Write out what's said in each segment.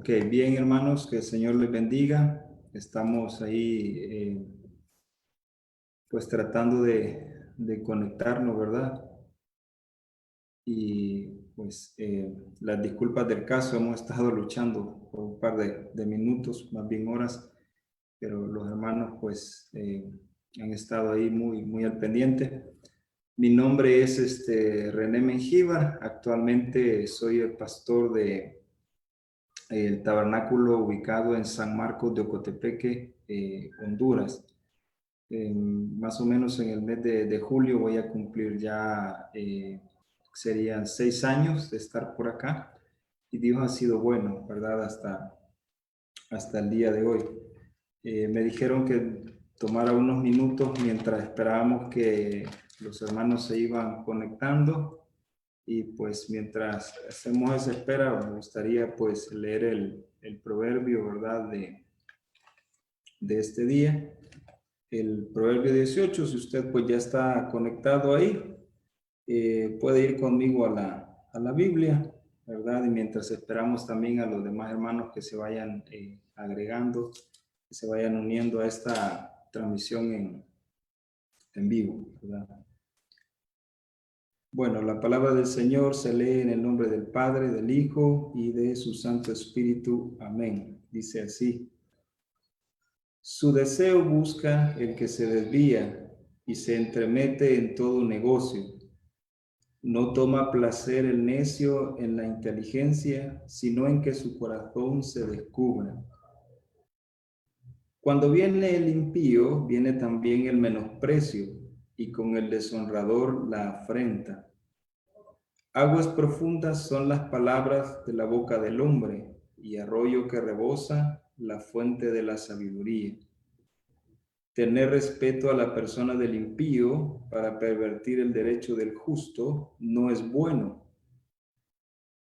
Ok, bien hermanos, que el Señor les bendiga. Estamos ahí pues tratando de conectarnos, ¿verdad? Y pues las disculpas del caso, hemos estado luchando por un par de minutos, más bien horas, pero los hermanos pues han estado ahí muy al pendiente. Mi nombre es René Mengíbar, actualmente soy el pastor de el tabernáculo ubicado en San Marcos de Ocotepeque, Honduras. Más o menos en el mes de julio voy a cumplir ya, serían 6 años de estar por acá y Dios ha sido bueno, ¿verdad? Hasta el día de hoy. Me dijeron que tomara unos minutos mientras esperábamos que los hermanos se iban conectando. Y pues mientras hacemos esa espera, me gustaría pues leer el proverbio, ¿verdad? De este día. El proverbio 18, si usted pues ya está conectado ahí, puede ir conmigo a la Biblia, ¿verdad? Y mientras esperamos también a los demás hermanos que se vayan agregando, que se vayan uniendo a esta transmisión en vivo, ¿verdad? Bueno, la palabra del Señor se lee en el nombre del Padre, del Hijo y de su Santo Espíritu. Amén. Dice así: su deseo busca el que se desvía y se entremete en todo negocio. No toma placer el necio en la inteligencia, sino en que su corazón se descubra. Cuando viene el impío, viene también el menosprecio, y con el deshonrador la afrenta. Aguas profundas son las palabras de la boca del hombre, y arroyo que rebosa, la fuente de la sabiduría. Tener respeto a la persona del impío para pervertir el derecho del justo no es bueno.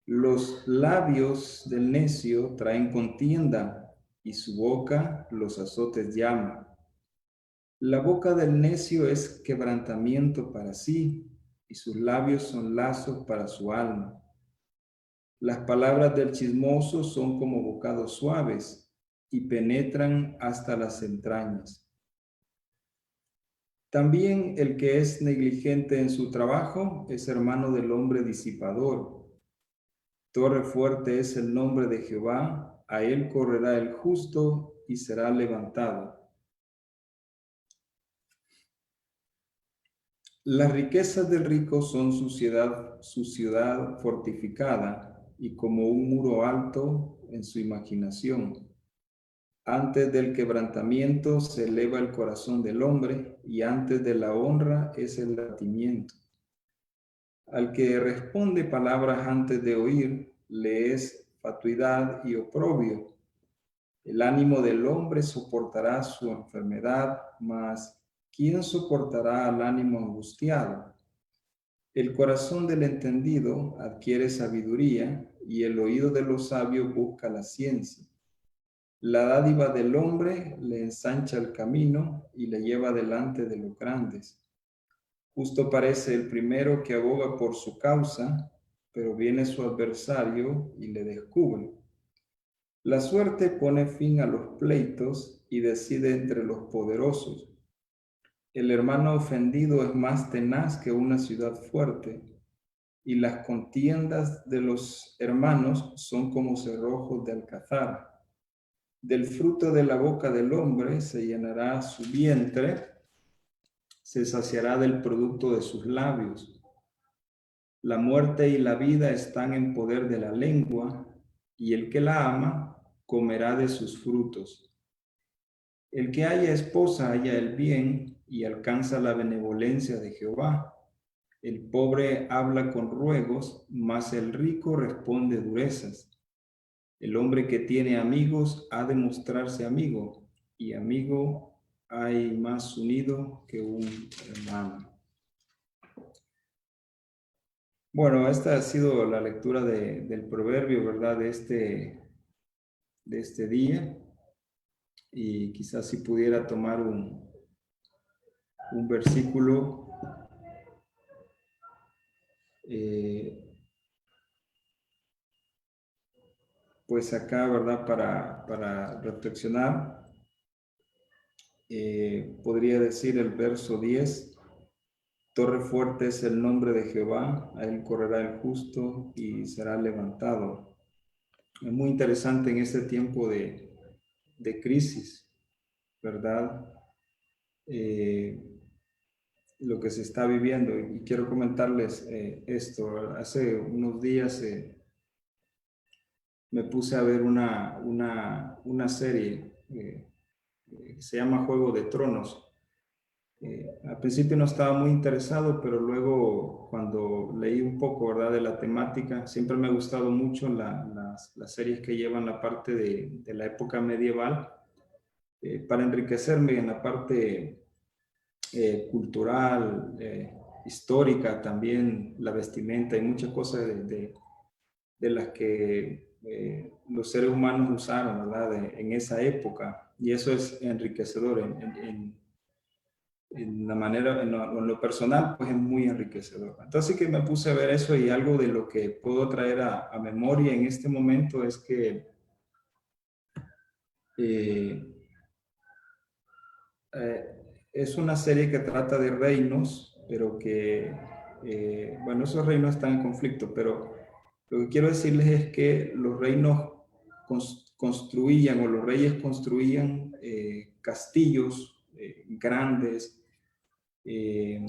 Los labios del necio traen contienda, y su boca los azotes llama. La boca del necio es quebrantamiento para sí, y sus labios son lazos para su alma. Las palabras del chismoso son como bocados suaves, y penetran hasta las entrañas. También el que es negligente en su trabajo es hermano del hombre disipador. Torre fuerte es el nombre de Jehová, a él correrá el justo y será levantado. Las riquezas del rico son su ciudad fortificada y como un muro alto en su imaginación. Antes del quebrantamiento se eleva el corazón del hombre y antes de la honra es el abatimiento. Al que responde palabras antes de oír, le es fatuidad y oprobio. El ánimo del hombre soportará su enfermedad, mas ¿quién soportará al ánimo angustiado? El corazón del entendido adquiere sabiduría y el oído de los sabios busca la ciencia. La dádiva del hombre le ensancha el camino y le lleva delante de los grandes. Justo parece el primero que aboga por su causa, pero viene su adversario y le descubre. La suerte pone fin a los pleitos y decide entre los poderosos. El hermano ofendido es más tenaz que una ciudad fuerte, y las contiendas de los hermanos son como cerrojos de alcazar. Del fruto de la boca del hombre se llenará su vientre, se saciará del producto de sus labios. La muerte y la vida están en poder de la lengua, y el que la ama comerá de sus frutos. El que haya esposa halla el bien y alcanza la benevolencia de Jehová. El pobre habla con ruegos, mas el rico responde durezas. El hombre que tiene amigos ha de mostrarse amigo, y amigo hay más unido que un hermano. Bueno, esta ha sido la lectura del proverbio, ¿verdad? De este día. Y quizás si pudiera tomar un versículo pues acá, ¿verdad? Para reflexionar, podría decir el verso 10: Torre fuerte es el nombre de Jehová, a él correrá el justo y será levantado. Es muy interesante en este tiempo de crisis, ¿verdad? Eh, lo que se está viviendo. Y quiero comentarles esto. Hace unos días me puse a ver una serie que se llama Juego de Tronos. Al principio no estaba muy interesado, pero luego cuando leí un poco, ¿verdad?, de la temática, siempre me ha gustado mucho las series que llevan la parte de la época medieval, para enriquecerme en la parte cultural, histórica, también la vestimenta y muchas cosas de las que los seres humanos usaron, ¿verdad?, en esa época. Y eso es enriquecedor en la manera, en lo personal, pues es muy enriquecedor. Entonces que me puse a ver eso, y algo de lo que puedo traer a memoria en este momento es que eh, eh, es una serie que trata de reinos, pero que, bueno, esos reinos están en conflicto, pero lo que quiero decirles es que los reinos construían, o los reyes construían castillos grandes, eh,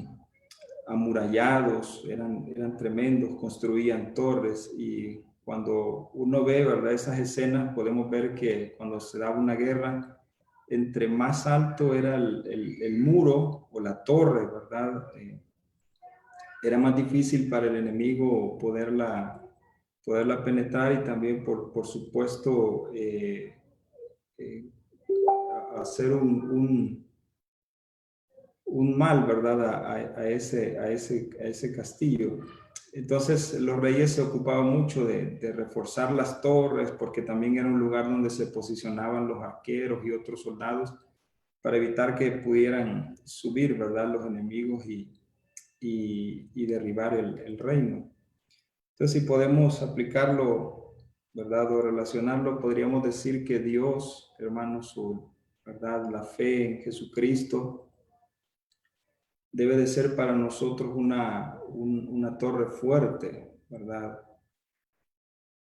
amurallados, eran tremendos, construían torres. Y cuando uno ve, ¿verdad?, esas escenas, podemos ver que cuando se daba una guerra, entre más alto era el muro o la torre, ¿verdad? Era más difícil para el enemigo poderla penetrar, y también, por supuesto, eh, hacer un mal, ¿verdad?, a ese castillo. Entonces los reyes se ocupaban mucho de reforzar las torres, porque también era un lugar donde se posicionaban los arqueros y otros soldados para evitar que pudieran subir, ¿verdad?, los enemigos y derribar el reino. Entonces, si podemos aplicarlo, ¿verdad?, o relacionarlo, podríamos decir que Dios, hermanos, ¿verdad?, la fe en Jesucristo debe de ser para nosotros una torre fuerte, ¿verdad?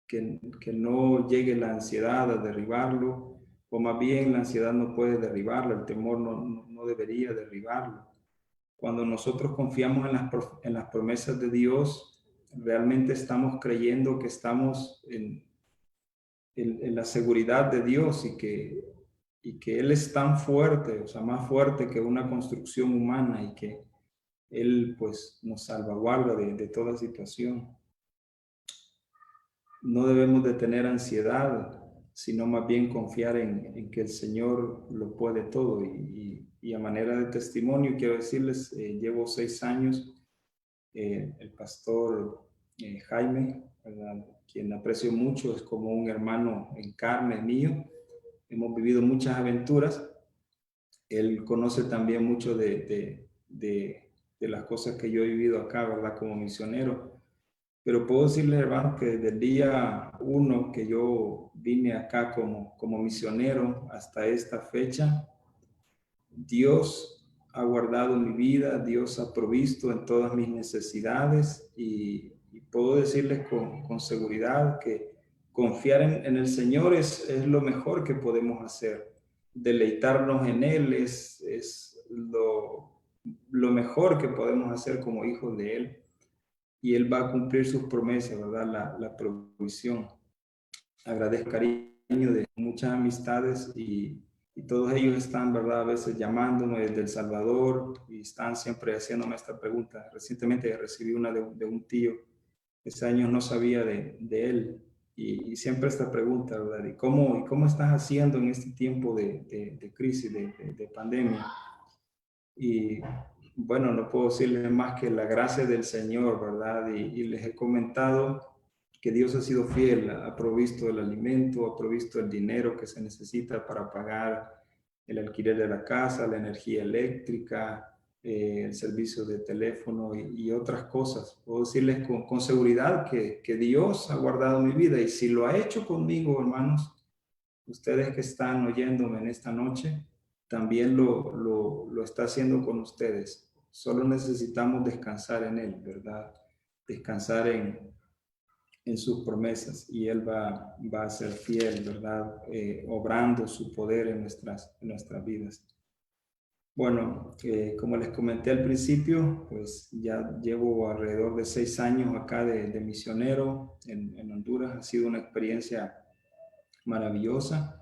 Que no llegue la ansiedad a derribarlo, o más bien la ansiedad no puede derribarlo, el temor no debería derribarlo. Cuando nosotros confiamos en las promesas de Dios, realmente estamos creyendo que estamos en la seguridad de Dios, y que Él es tan fuerte, o sea, más fuerte que una construcción humana, y que Él, pues, nos salvaguarda de toda situación. No debemos de tener ansiedad, sino más bien confiar en que el Señor lo puede todo. Y a manera de testimonio, quiero decirles, llevo 6 años, el pastor Jaime, ¿verdad?, quien aprecio mucho, es como un hermano en carne mío. Hemos vivido muchas aventuras. Él conoce también mucho de las cosas que yo he vivido acá, ¿verdad?, como misionero. Pero puedo decirles, hermanos, que desde el día 1 que yo vine acá como misionero hasta esta fecha, Dios ha guardado mi vida, Dios ha provisto en todas mis necesidades, y puedo decirles con seguridad que confiar en el Señor es lo mejor que podemos hacer. Deleitarnos en Él es lo mejor que podemos hacer como hijos de Él, y Él va a cumplir sus promesas, ¿verdad? La provisión. Agradezco cariño de muchas amistades, y todos ellos están, ¿verdad?, a veces llamándome desde El Salvador, y están siempre haciéndome esta pregunta. Recientemente recibí una de un tío, ese año no sabía de él, y siempre esta pregunta, ¿verdad? ¿Y cómo estás haciendo en este tiempo de crisis, de pandemia? Y bueno, no puedo decirles más que la gracia del Señor, ¿verdad? Y les he comentado que Dios ha sido fiel, ha provisto el alimento, ha provisto el dinero que se necesita para pagar el alquiler de la casa, la energía eléctrica, el servicio de teléfono y otras cosas. Puedo decirles con seguridad que Dios ha guardado mi vida, y si lo ha hecho conmigo, hermanos, ustedes que están oyéndome en esta noche, también lo está haciendo con ustedes. Solo necesitamos descansar en Él, ¿verdad? Descansar en sus promesas, y Él va a ser fiel, ¿verdad? Obrando su poder en nuestras vidas. Bueno, como les comenté al principio, pues ya llevo alrededor de 6 años acá de misionero en Honduras. Ha sido una experiencia maravillosa.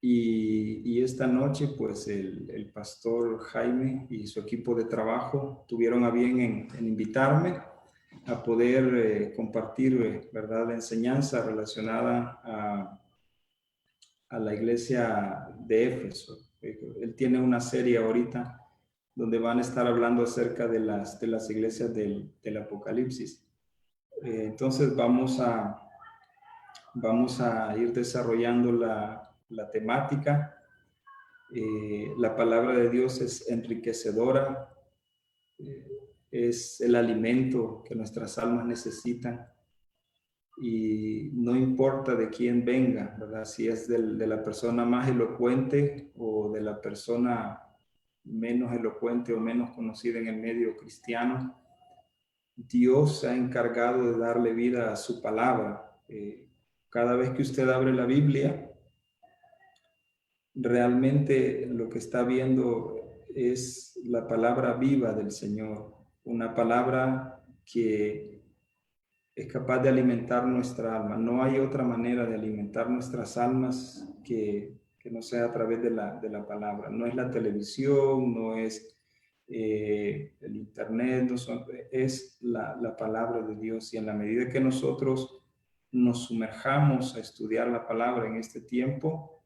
Y esta noche, pues el pastor Jaime y su equipo de trabajo tuvieron a bien en invitarme a poder compartir, ¿verdad?, la enseñanza relacionada a la iglesia de Éfeso. Él tiene una serie ahorita donde van a estar hablando acerca de las iglesias del Apocalipsis. Entonces vamos a ir desarrollando la temática. La palabra de Dios es enriquecedora, es el alimento que nuestras almas necesitan, y no importa de quién venga, ¿verdad? Si es de la persona más elocuente o de la persona menos elocuente o menos conocida en el medio cristiano, Dios se ha encargado de darle vida a su palabra. Cada vez que usted abre la Biblia, realmente lo que está viendo es la palabra viva del Señor, una palabra que es capaz de alimentar nuestra alma. No hay otra manera de alimentar nuestras almas que no sea a través de la palabra. No es la televisión, no es el internet, es la palabra de Dios. Y en la medida que nosotros nos sumerjamos a estudiar la palabra en este tiempo,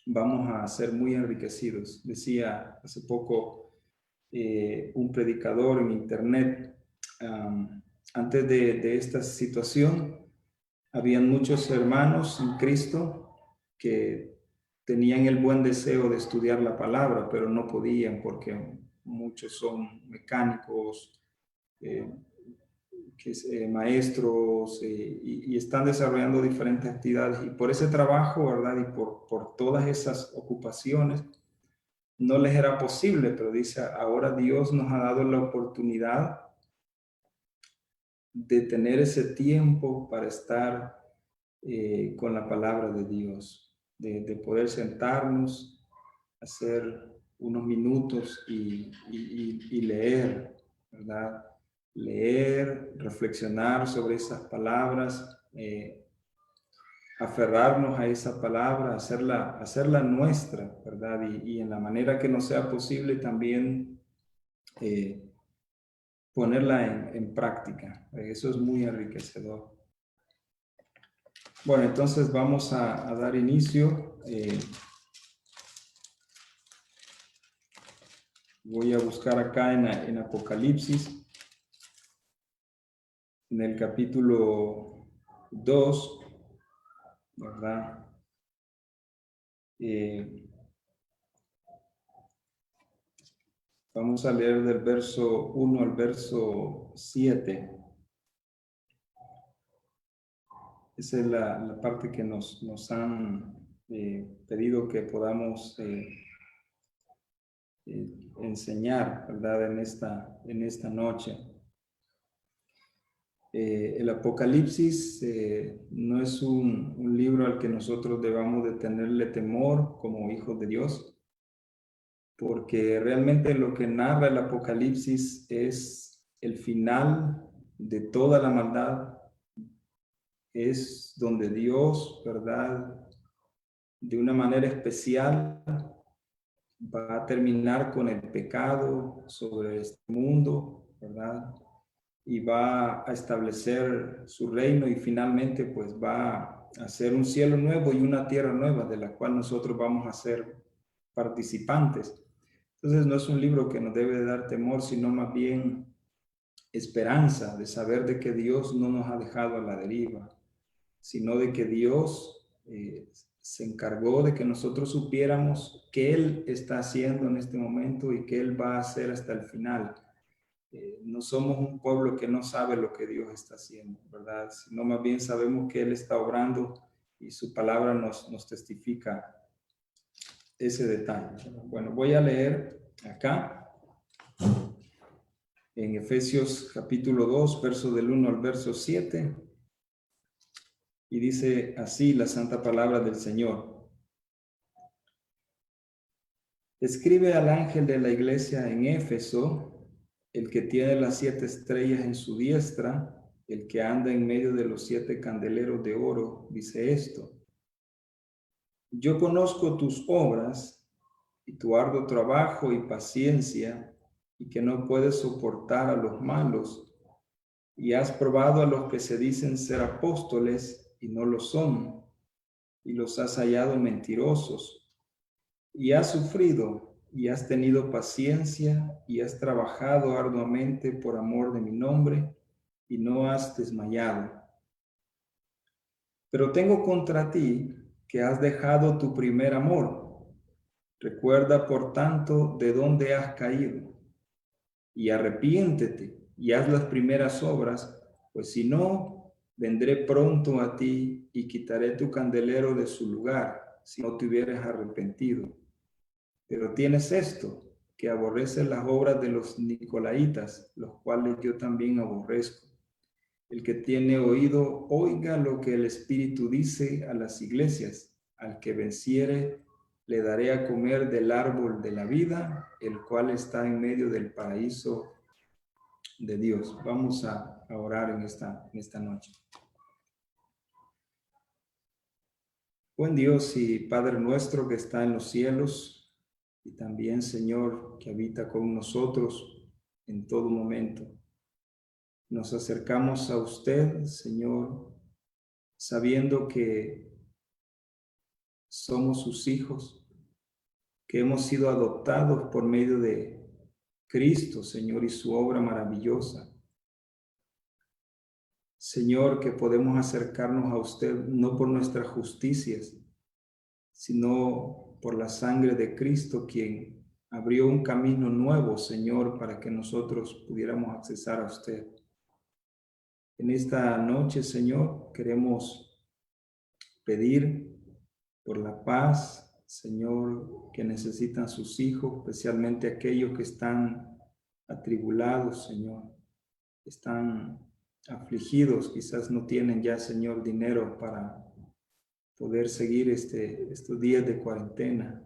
vamos a ser muy enriquecidos. Decía hace poco un predicador en internet, antes de esta situación, habían muchos hermanos en Cristo que tenían el buen deseo de estudiar la palabra, pero no podían porque muchos son mecánicos, eh, maestros, y están desarrollando diferentes actividades, y por ese trabajo, ¿verdad? Y por todas esas ocupaciones, no les era posible, pero dice, ahora Dios nos ha dado la oportunidad de tener ese tiempo para estar con la palabra de Dios, de poder sentarnos, hacer unos minutos y leer, ¿verdad? Leer, reflexionar sobre esas palabras, aferrarnos a esa palabra, hacerla nuestra, ¿verdad? Y en la manera que nos sea posible también ponerla en práctica. Eso es muy enriquecedor. Bueno, entonces vamos a dar inicio. Voy a buscar acá en Apocalipsis, en el capítulo 2, ¿verdad? Vamos a leer del verso 1 al verso 7. Esa es la parte que nos han pedido que podamos enseñar, ¿verdad? En esta noche. El Apocalipsis no es un libro al que nosotros debamos de tenerle temor como hijos de Dios, porque realmente lo que narra el Apocalipsis es el final de toda la maldad. Es donde Dios, ¿verdad?, de una manera especial va a terminar con el pecado sobre este mundo, ¿verdad? Y va a establecer su reino, y finalmente pues va a hacer un cielo nuevo y una tierra nueva de la cual nosotros vamos a ser participantes. Entonces no es un libro que nos debe de dar temor, sino más bien esperanza de saber de que Dios no nos ha dejado a la deriva, sino de que Dios se encargó de que nosotros supiéramos qué Él está haciendo en este momento y qué Él va a hacer hasta el final. No somos un pueblo que no sabe lo que Dios está haciendo, ¿verdad? Sino más bien sabemos que Él está obrando y su palabra nos testifica ese detalle. Bueno, voy a leer acá en Efesios capítulo 2, verso del 1 al verso 7, y dice así la santa palabra del Señor. Escribe al ángel de la iglesia en Éfeso, el que tiene las 7 estrellas en su diestra, el que anda en medio de los 7 candeleros de oro, dice esto: yo conozco tus obras y tu arduo trabajo y paciencia, y que no puedes soportar a los malos, y has probado a los que se dicen ser apóstoles y no lo son, y los has hallado mentirosos, y has sufrido y has tenido paciencia y has trabajado arduamente por amor de mi nombre y no has desmayado. Pero tengo contra ti que has dejado tu primer amor. Recuerda, por tanto, de dónde has caído y arrepiéntete y haz las primeras obras, pues si no, vendré pronto a ti y quitaré tu candelero de su lugar, si no te hubieras arrepentido. Pero tienes esto, que aborreces las obras de los nicolaitas, los cuales yo también aborrezco. El que tiene oído, oiga lo que el Espíritu dice a las iglesias. Al que venciere, le daré a comer del árbol de la vida, el cual está en medio del paraíso de Dios. Vamos a orar en esta noche. Buen Dios y Padre nuestro que está en los cielos, y también, Señor, que habita con nosotros en todo momento. Nos acercamos a usted, Señor, sabiendo que somos sus hijos, que hemos sido adoptados por medio de Cristo, Señor, y su obra maravillosa. Señor, que podemos acercarnos a usted no por nuestras justicias, sino por la sangre de Cristo, quien abrió un camino nuevo, Señor, para que nosotros pudiéramos accesar a usted. En esta noche, Señor, queremos pedir por la paz, Señor, que necesitan sus hijos, especialmente aquellos que están atribulados, Señor, están afligidos, quizás no tienen ya, Señor, dinero para poder seguir estos días de cuarentena.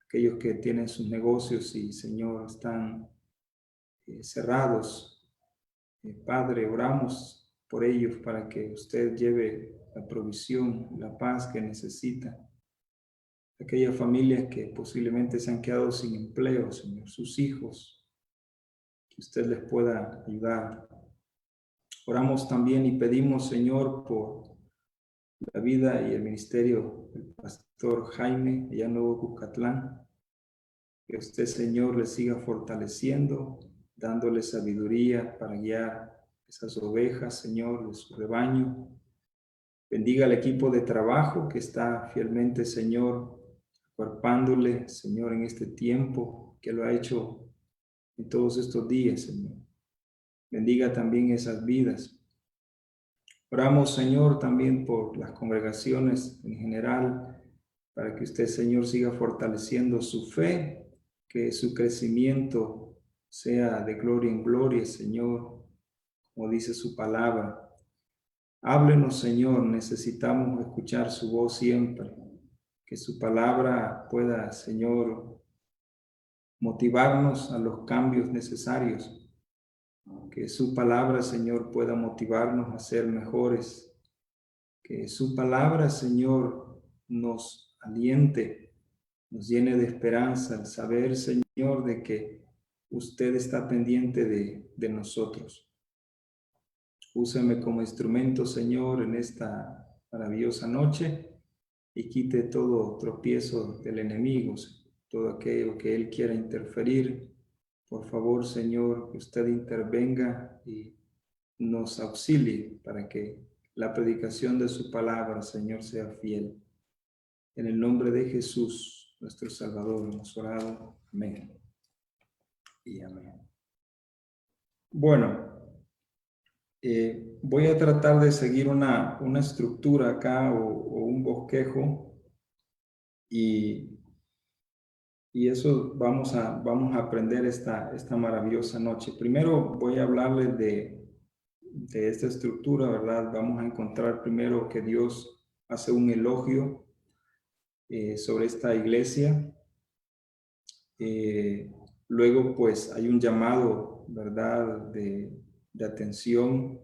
Aquellos que tienen sus negocios y, Señor, están cerrados. Padre, oramos por ellos para que usted lleve la provisión, la paz que necesitan. Aquellas familias que posiblemente se han quedado sin empleo, Señor, sus hijos, que usted les pueda ayudar. Oramos también y pedimos, Señor, por la vida y el ministerio del pastor Jaime, allá en Nuevo Cucatlán. Que usted, Señor, le siga fortaleciendo, dándole sabiduría para guiar esas ovejas, Señor, de su rebaño. Bendiga al equipo de trabajo que está fielmente, Señor, acuerpándole, Señor, en este tiempo, que lo ha hecho en todos estos días, Señor. Bendiga también esas vidas. Oramos, Señor, también por las congregaciones en general, para que usted, Señor, siga fortaleciendo su fe, que su crecimiento sea de gloria en gloria, Señor, como dice su palabra. Háblenos, Señor, necesitamos escuchar su voz siempre, que su palabra pueda, Señor, motivarnos a los cambios necesarios, que su palabra, Señor, pueda motivarnos a ser mejores, que su palabra, Señor, nos aliente, nos llene de esperanza, al saber, Señor, de que usted está pendiente de nosotros. Úsame como instrumento, Señor, en esta maravillosa noche y quite todo tropiezo del enemigo, todo aquello que él quiera interferir. Por favor, Señor, que usted intervenga y nos auxilie para que la predicación de su palabra, Señor, sea fiel. En el nombre de Jesús, nuestro Salvador, hemos orado. Amén. Y amén. Bueno, voy a tratar de seguir una estructura acá o un bosquejo y eso vamos a aprender esta maravillosa noche. Primero voy a hablarles de esta estructura, ¿verdad? Vamos a encontrar primero que Dios hace un elogio sobre esta iglesia. Luego, pues, hay un llamado, ¿verdad?, de atención.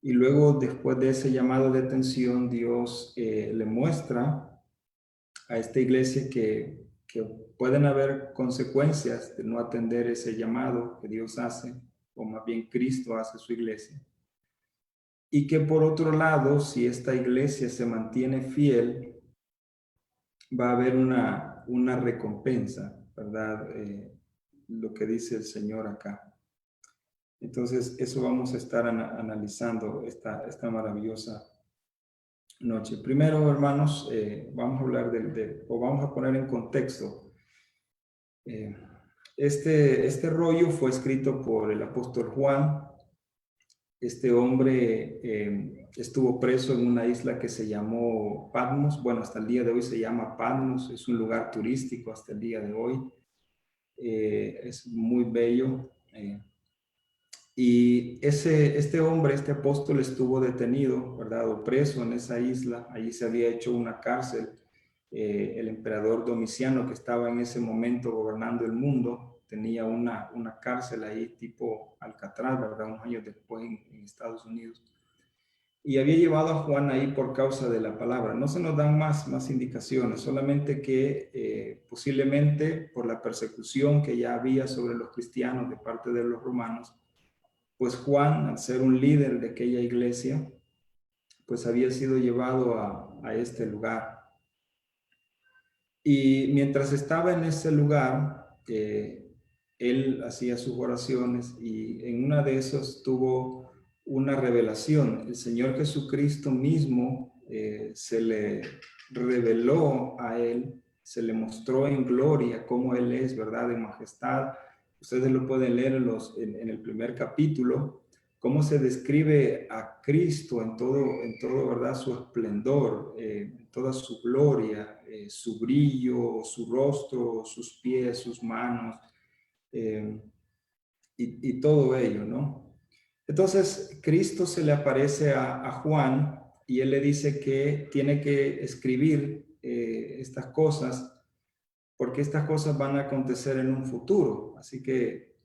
Y luego, después de ese llamado de atención, Dios le muestra a esta iglesia que pueden haber consecuencias de no atender ese llamado que Dios hace, o más bien Cristo hace a su iglesia. Y que por otro lado, si esta iglesia se mantiene fiel, va a haber una recompensa, ¿verdad? Lo que dice el Señor acá. Entonces, eso vamos a estar analizando esta maravillosa noche. Primero, hermanos, vamos a hablar o vamos a poner en contexto. Este rollo fue escrito por el apóstol Juan. Este hombre estuvo preso en una isla que se llamó Patmos. Bueno, hasta el día de hoy se llama Patmos. Es un lugar turístico hasta el día de hoy. Es muy bello. Y este hombre, este apóstol, estuvo detenido, ¿verdad? O preso en esa isla. Allí se había hecho una cárcel. El emperador Domiciano, que estaba en ese momento gobernando el mundo, tenía una cárcel ahí tipo Alcatraz, ¿verdad? Unos años después en Estados Unidos. Y había llevado a Juan ahí por causa de la palabra. No se nos dan más indicaciones, solamente que posiblemente por la persecución que ya había sobre los cristianos de parte de los romanos, pues Juan, al ser un líder de aquella iglesia, pues había sido llevado a este lugar. Y mientras estaba en ese lugar, él hacía sus oraciones y en una de esas tuvo una revelación. El Señor Jesucristo mismo se le reveló a él, se le mostró en gloria cómo Él es, ¿verdad? En majestad. Ustedes lo pueden leer en el primer capítulo, cómo se describe a Cristo en todo, ¿verdad? Su esplendor, toda su gloria, su brillo, su rostro, sus pies, sus manos, y todo ello, ¿no? Entonces, Cristo se le aparece a Juan y él le dice que tiene que escribir estas cosas porque estas cosas van a acontecer en un futuro. Así que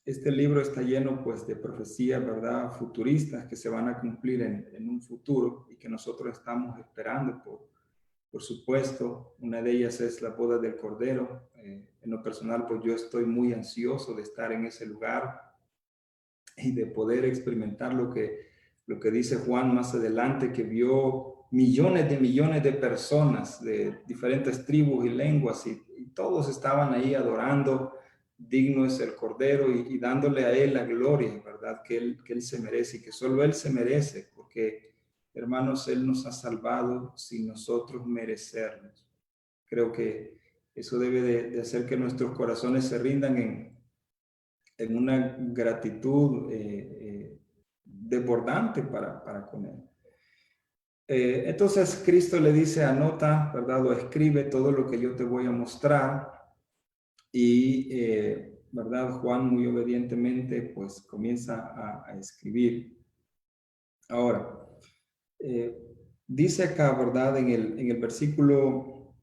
este libro está lleno pues de profecías, ¿verdad?, futuristas que se van a cumplir en un futuro y que nosotros estamos esperando por supuesto. Una de ellas es la boda del Cordero. En lo personal, pues yo estoy muy ansioso de estar en ese lugar y de poder experimentar lo que dice Juan más adelante, que vio millones de personas de diferentes tribus y lenguas y todos estaban ahí adorando. Digno es el Cordero y dándole a Él la gloria, ¿verdad? Que él se merece y que solo Él se merece, porque, hermanos, Él nos ha salvado sin nosotros merecernos. Creo que eso debe de hacer que nuestros corazones se rindan en una gratitud desbordante para con Él. Entonces Cristo le dice, anota, ¿verdad? O escribe todo lo que yo te voy a mostrar. Y, ¿verdad? Juan muy obedientemente pues comienza a escribir. Ahora, dice acá, ¿verdad? En el versículo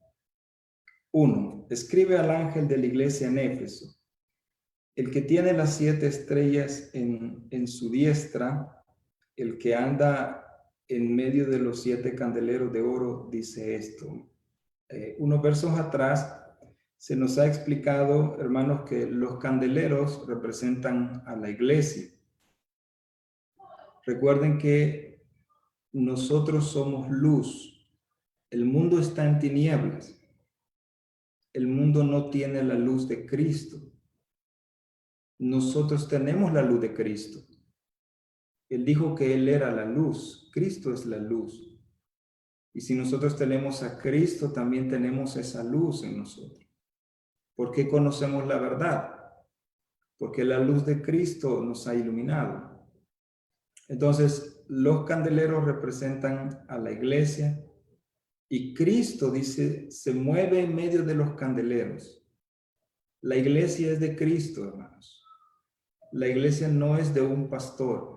1, escribe al ángel de la iglesia en Éfeso, el que tiene las 7 estrellas en su diestra, el que anda en medio de los 7 candeleros de oro, dice esto. Unos versos atrás se nos ha explicado, hermanos, que los candeleros representan a la iglesia. Recuerden que nosotros somos luz. El mundo está en tinieblas. El mundo no tiene la luz de Cristo. Nosotros tenemos la luz de Cristo. Él dijo que Él era la luz. Cristo es la luz. Y si nosotros tenemos a Cristo, también tenemos esa luz en nosotros. ¿Por qué conocemos la verdad? Porque la luz de Cristo nos ha iluminado. Entonces, los candeleros representan a la iglesia y Cristo, dice, se mueve en medio de los candeleros. La iglesia es de Cristo, hermanos. La iglesia no es de un pastor.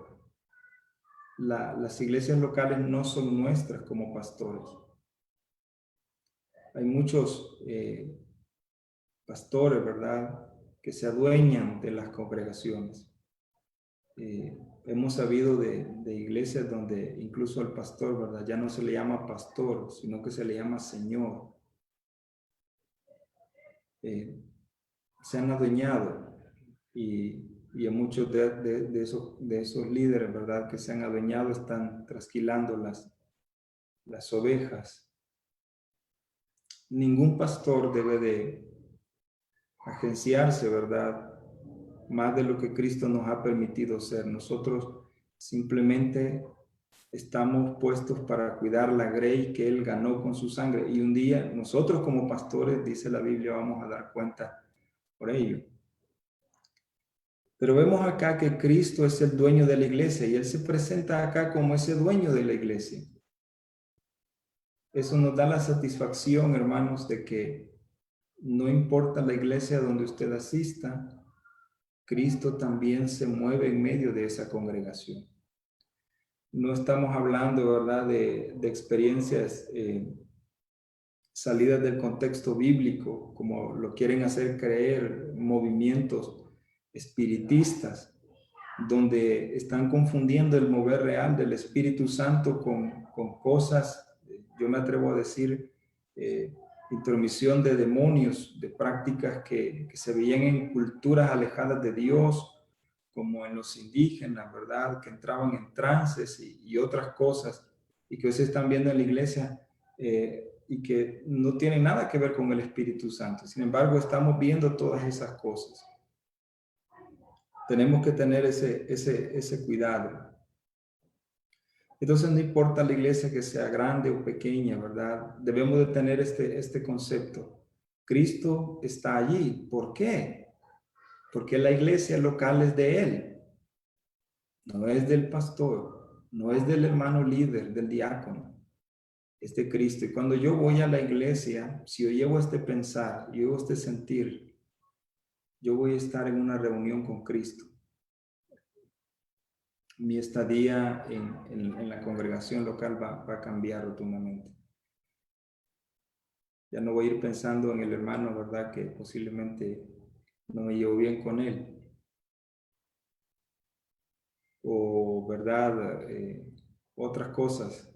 Las iglesias locales no son nuestras como pastores. Hay muchos pastores, ¿verdad?, que se adueñan de las congregaciones. Hemos sabido de iglesias donde incluso al pastor, ¿verdad?, ya no se le llama pastor, sino que se le llama Señor. Se han adueñado y a muchos de esos líderes, ¿verdad?, que se han adueñado están trasquilando las ovejas. Ningún pastor debe de agenciarse, ¿verdad?, más de lo que Cristo nos ha permitido ser. Nosotros simplemente estamos puestos para cuidar la grey que Él ganó con su sangre. Y un día nosotros como pastores, dice la Biblia, vamos a dar cuenta por ello. Pero vemos acá que Cristo es el dueño de la iglesia y Él se presenta acá como ese dueño de la iglesia. Eso nos da la satisfacción, hermanos, de que no importa la iglesia donde usted asista, Cristo también se mueve en medio de esa congregación. No estamos hablando, ¿verdad?, de experiencias salidas del contexto bíblico, como lo quieren hacer creer movimientos espiritistas, donde están confundiendo el mover real del Espíritu Santo con cosas, yo me atrevo a decir, intromisión de demonios, de prácticas que se veían en culturas alejadas de Dios, como en los indígenas, ¿verdad?, que entraban en trances y otras cosas, y que hoy se están viendo en la iglesia y que no tienen nada que ver con el Espíritu Santo. Sin embargo, estamos viendo todas esas cosas. Tenemos que tener ese cuidado. Entonces, no importa la iglesia que sea grande o pequeña, ¿verdad? Debemos de tener este concepto. Cristo está allí. ¿Por qué? Porque la iglesia local es de Él. No es del pastor, no es del hermano líder, del diácono. Es de Cristo. Y cuando yo voy a la iglesia, si yo llevo este pensar, yo llevo este sentir, yo voy a estar en una reunión con Cristo. Mi estadía en la congregación local va a cambiar rotundamente. Ya no voy a ir pensando en el hermano, ¿verdad?, que posiblemente no me llevo bien con él. O, ¿verdad?, otras cosas.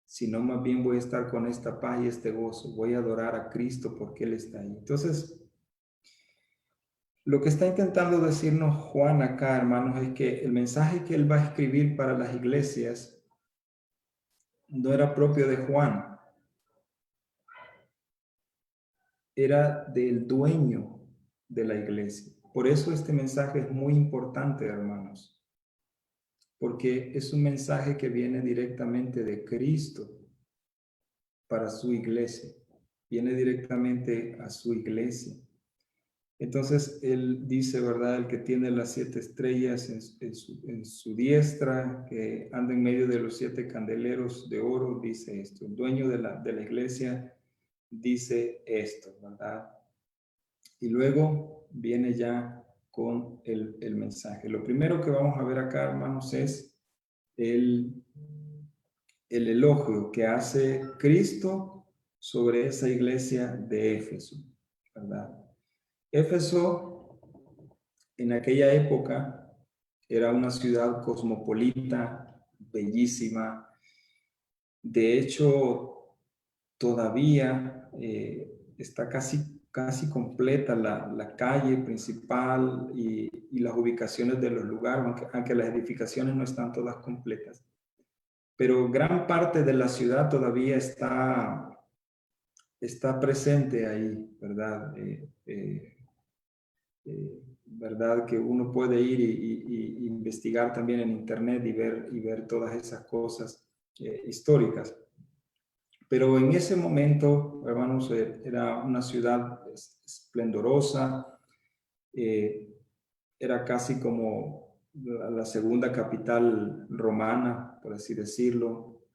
Sino más bien voy a estar con esta paz y este gozo. Voy a adorar a Cristo porque Él está ahí. Entonces, lo que está intentando decirnos Juan acá, hermanos, es que el mensaje que Él va a escribir para las iglesias no era propio de Juan. Era del dueño de la iglesia. Por eso este mensaje es muy importante, hermanos, porque es un mensaje que viene directamente de Cristo para su iglesia, viene directamente a su iglesia. Entonces él dice, ¿verdad?, el que tiene las 7 estrellas en su diestra, que anda en medio de los 7 candeleros de oro, dice esto. El dueño de la iglesia dice esto, ¿verdad? Y luego viene ya con el mensaje. Lo primero que vamos a ver acá, hermanos, es el elogio que hace Cristo sobre esa iglesia de Éfeso, ¿verdad? Éfeso en aquella época era una ciudad cosmopolita, bellísima. De hecho, todavía está casi completa la calle principal y las ubicaciones de los lugares, aunque las edificaciones no están todas completas. Pero gran parte de la ciudad todavía está presente ahí, ¿verdad? ¿Verdad? Que uno puede ir y investigar también en internet y ver todas esas cosas. históricas. Pero en ese momento, hermanos, era una ciudad esplendorosa, era casi como la segunda capital romana, por así decirlo.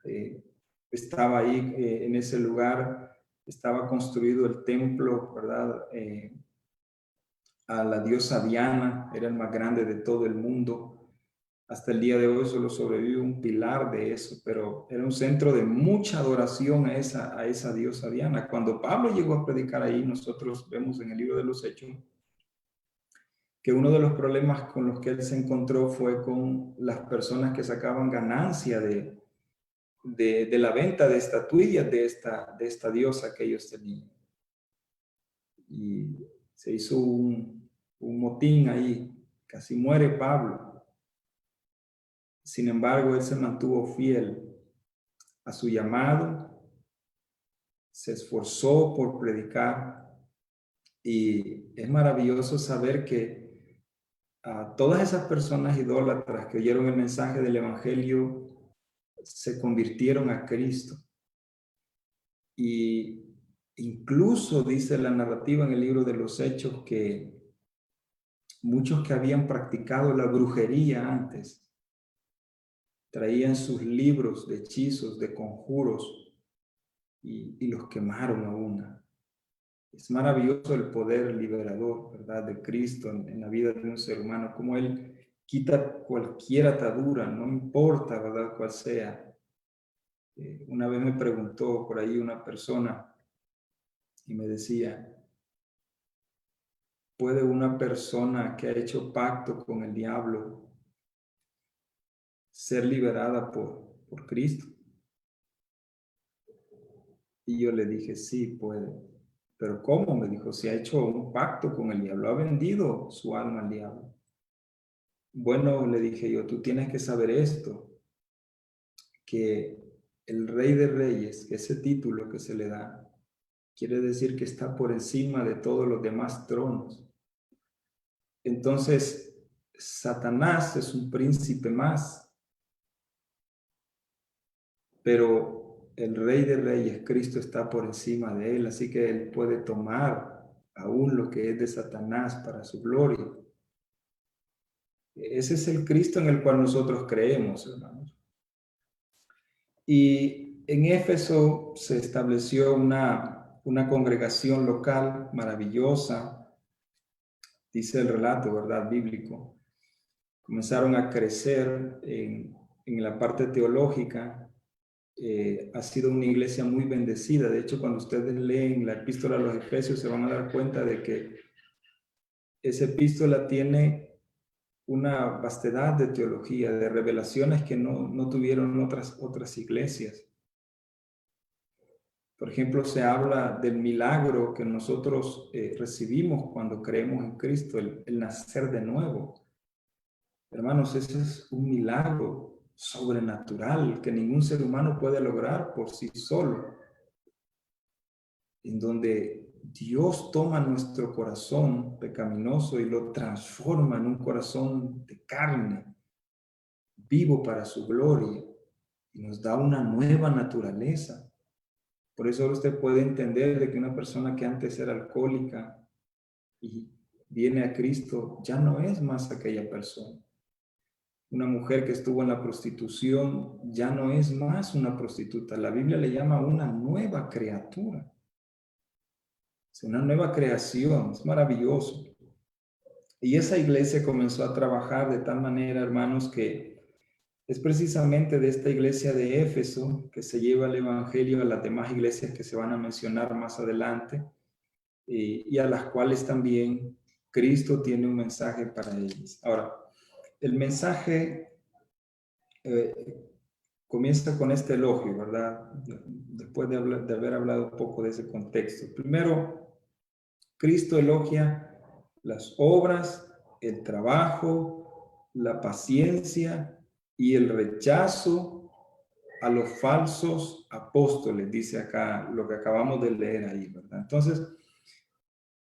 Estaba ahí, en ese lugar, estaba construido el templo, ¿verdad? A la diosa Diana, era el más grande de todo el mundo. Hasta el día de hoy solo sobrevive un pilar de eso, pero era un centro de mucha adoración a esa diosa Diana. Cuando Pablo llegó a predicar ahí, nosotros vemos en el libro de los Hechos que uno de los problemas con los que él se encontró fue con las personas que sacaban ganancia de la venta de estatuillas de esta diosa que ellos tenían. Y se hizo un motín ahí, casi muere Pablo. Sin embargo, él se mantuvo fiel a su llamado, se esforzó por predicar, y es maravilloso saber que a todas esas personas idólatras que oyeron el mensaje del Evangelio se convirtieron a Cristo. Y incluso dice la narrativa en el libro de los Hechos que muchos que habían practicado la brujería antes traían sus libros de hechizos, de conjuros, y los quemaron a una. Es maravilloso el poder liberador, ¿verdad?, de Cristo en la vida de un ser humano, como Él quita cualquier atadura, no importa, ¿verdad?, cuál sea. Una vez me preguntó por ahí una persona y me decía, ¿puede una persona que ha hecho pacto con el diablo ser liberada por Cristo? Y yo le dije, sí, puede. ¿Pero cómo? Me dijo, si ha hecho un pacto con el diablo, ha vendido su alma al diablo. Bueno, le dije yo, tú tienes que saber esto, que el Rey de Reyes, ese título que se le da, quiere decir que está por encima de todos los demás tronos. Entonces, Satanás es un príncipe más, pero el Rey de Reyes, Cristo, está por encima de él, así que él puede tomar aún lo que es de Satanás para su gloria. Ese es el Cristo en el cual nosotros creemos, hermanos. Y en Éfeso se estableció una congregación local maravillosa, dice el relato, ¿verdad?, bíblico. Comenzaron a crecer en la parte teológica. Ha sido una iglesia muy bendecida. De hecho, cuando ustedes leen la epístola a los Efesios, se van a dar cuenta de que esa epístola tiene una vastedad de teología, de revelaciones que no tuvieron otras iglesias. Por ejemplo, se habla del milagro que nosotros recibimos cuando creemos en Cristo, el nacer de nuevo. Hermanos, ese es un milagro sobrenatural que ningún ser humano puede lograr por sí solo, en donde Dios toma nuestro corazón pecaminoso y lo transforma en un corazón de carne, vivo para su gloria, y nos da una nueva naturaleza. Por eso usted puede entender de que una persona que antes era alcohólica y viene a Cristo, ya no es más aquella persona. Una mujer que estuvo en la prostitución ya no es más una prostituta. La Biblia le llama una nueva criatura. Es una nueva creación, es maravilloso. Y esa iglesia comenzó a trabajar de tal manera, hermanos, que es precisamente de esta iglesia de Éfeso que se lleva el evangelio a las demás iglesias que se van a mencionar más adelante, y a las cuales también Cristo tiene un mensaje para ellos. Ahora, el mensaje comienza con este elogio, ¿verdad? Después de haber hablado un poco de ese contexto. Primero, Cristo elogia las obras, el trabajo, la paciencia y el rechazo a los falsos apóstoles, dice acá lo que acabamos de leer ahí, ¿verdad? Entonces,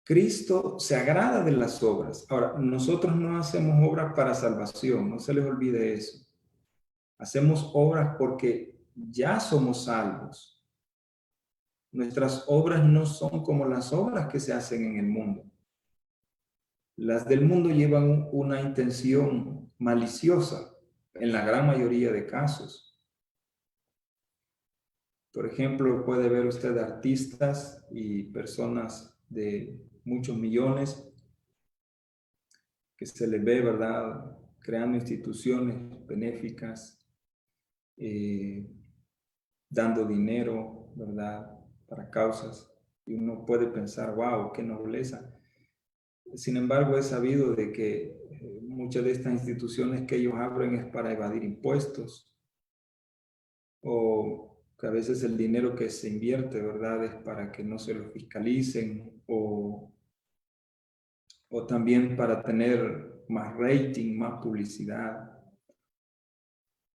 Cristo se agrada de las obras. Ahora, nosotros no hacemos obras para salvación, no se les olvide eso. Hacemos obras porque ya somos salvos. Nuestras obras no son como las obras que se hacen en el mundo. Las del mundo llevan una intención maliciosa en la gran mayoría de casos. Por ejemplo, puede ver usted artistas y personas de muchos millones que se les ve, ¿verdad?, creando instituciones benéficas, dando dinero, ¿verdad?, para causas. Y uno puede pensar, wow, qué nobleza. Sin embargo, es sabido de que muchas de estas instituciones que ellos abren es para evadir impuestos, o que a veces el dinero que se invierte, ¿verdad?, es para que no se lo fiscalicen, o también para tener más rating, más publicidad.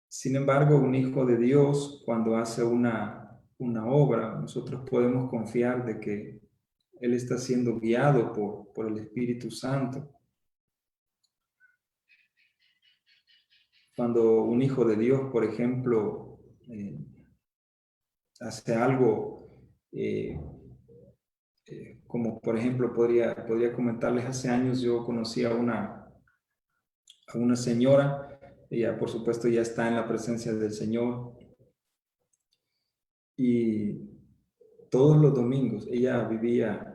Sin embargo, un hijo de Dios, cuando hace una obra, nosotros podemos confiar de que Él está siendo guiado por el Espíritu Santo. Cuando un hijo de Dios, por ejemplo, hace algo, como por ejemplo, podría comentarles, hace años yo conocí a una señora, ella por supuesto ya está en la presencia del Señor, y todos los domingos ella vivía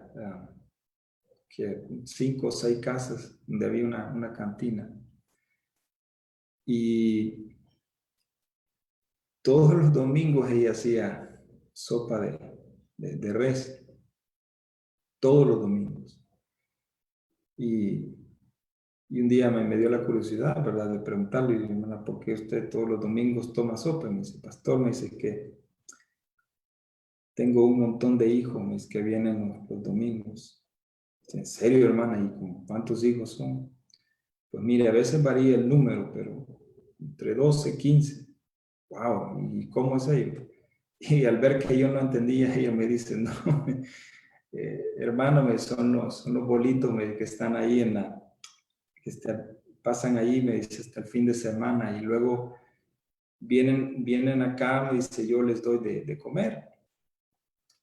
que 5 o 6 casas donde había una cantina, y todos los domingos ella hacía sopa de res, todos los domingos. Y un día me dio la curiosidad, ¿verdad?, de preguntarle, hermana, ¿por qué usted todos los domingos toma sopa? Y me dice, pastor, me dice que tengo un montón de hijos, me dice, que vienen los domingos. ¿En serio, hermana? ¿Y cuántos hijos son? Pues mire, a veces varía el número, pero entre 12, 15. ¡Wow! ¿Y cómo es ello? Y al ver que yo no entendía, ella me dice, no, hermano, son los bolitos que están ahí que pasan ahí, me dice, hasta el fin de semana, y luego vienen acá, me dice, yo les doy de comer.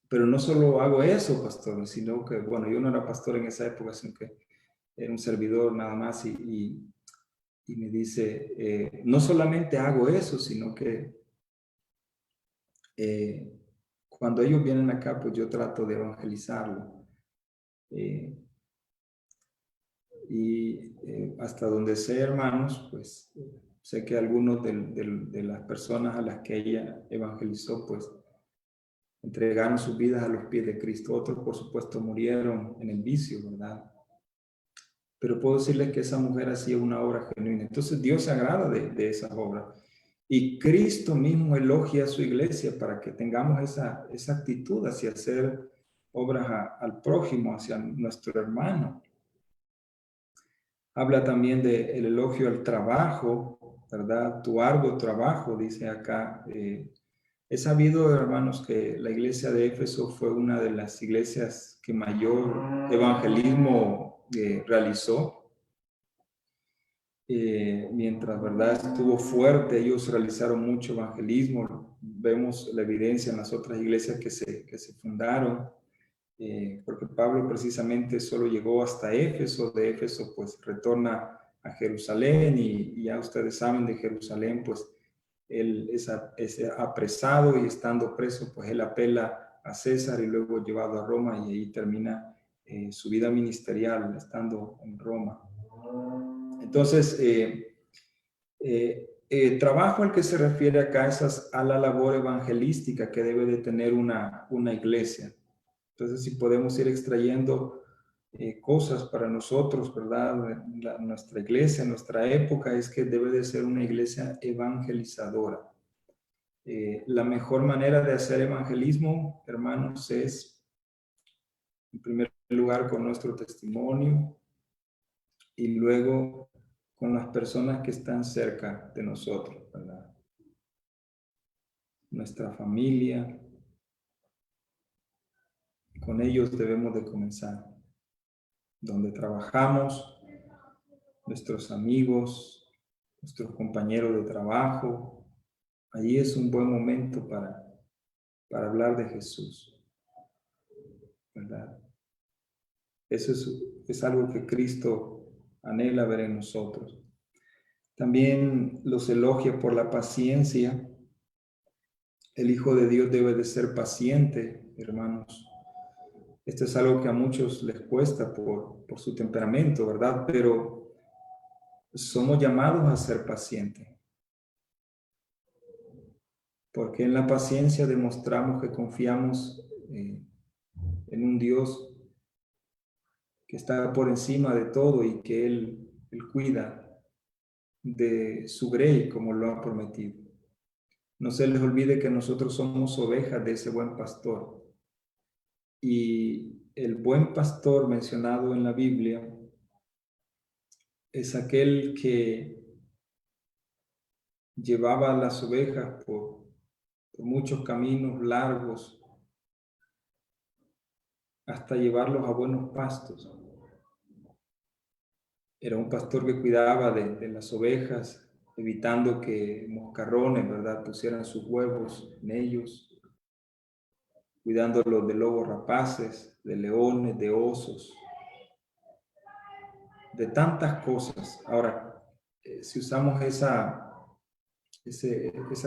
Pero no solo hago eso, pastor, sino que, bueno, yo no era pastor en esa época, sino que era un servidor nada más, y me dice, no solamente hago eso, sino que cuando ellos vienen acá, pues yo trato de evangelizarlo. Hasta donde sé, hermanos, pues sé que algunos de las personas a las que ella evangelizó, pues entregaron sus vidas a los pies de Cristo. Otros, por supuesto, murieron en el vicio, ¿verdad? Pero puedo decirles que esa mujer hacía una obra genuina. Entonces Dios se agrada de esas obras. Y Cristo mismo elogia a su iglesia para que tengamos esa actitud hacia hacer obras al prójimo, hacia nuestro hermano. Habla también del elogio al trabajo, ¿verdad? Tu arduo trabajo, dice acá. He sabido, hermanos, que la iglesia de Éfeso fue una de las iglesias que mayor evangelismo realizó. Mientras, ¿verdad?, estuvo fuerte, ellos realizaron mucho evangelismo. Vemos la evidencia en las otras iglesias que se fundaron, porque Pablo precisamente solo llegó hasta Éfeso. De Éfeso pues retorna a Jerusalén, y ya ustedes saben, de Jerusalén pues él es apresado, y estando preso pues él apela a César y luego llevado a Roma, y ahí termina su vida ministerial estando en Roma. Entonces, trabajo al que se refiere acá es a la labor evangelística que debe de tener una iglesia. Entonces, si podemos ir extrayendo cosas para nosotros, ¿verdad? Nuestra iglesia, nuestra época, es que debe de ser una iglesia evangelizadora. La mejor manera de hacer evangelismo, hermanos, es, en primer lugar, con nuestro testimonio, y luego con las personas que están cerca de nosotros, ¿verdad? Nuestra familia, con ellos debemos de comenzar. Donde trabajamos, nuestros amigos, nuestros compañeros de trabajo, Allí es un buen momento para hablar de Jesús, ¿verdad? Eso es algo que Cristo anhela ver en nosotros. También los elogia por la paciencia. El Hijo de Dios debe de ser paciente, hermanos. Esto es algo que a muchos les cuesta por su temperamento, ¿verdad? Pero somos llamados a ser pacientes, porque en la paciencia demostramos que confiamos en un Dios que está por encima de todo y que Él cuida de su grey como lo ha prometido. No se les olvide que nosotros somos ovejas de ese buen pastor. Y el buen pastor mencionado en la Biblia es aquel que llevaba a las ovejas por muchos caminos largos hasta llevarlos a buenos pastos. Era un pastor que cuidaba de las ovejas, evitando que moscarrones, ¿verdad?, pusieran sus huevos en ellos, cuidándolos de lobos rapaces, de leones, de osos, de tantas cosas. Ahora, si usamos esa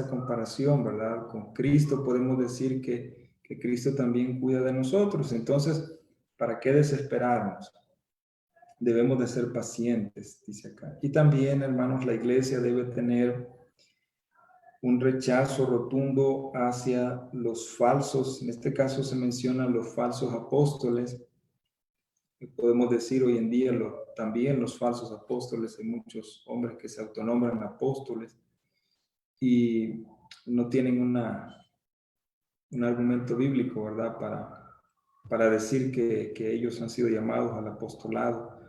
comparación, ¿verdad?, con Cristo, podemos decir que Cristo también cuida de nosotros. Entonces, ¿para qué desesperarnos? Debemos de ser pacientes, dice acá. Y también, hermanos, la iglesia debe tener un rechazo rotundo hacia los falsos. En este caso se mencionan los falsos apóstoles. Podemos decir hoy en día también los falsos apóstoles. Hay muchos hombres que se autonombran apóstoles y no tienen un argumento bíblico, ¿verdad?, para decir que ellos han sido llamados al apostolado.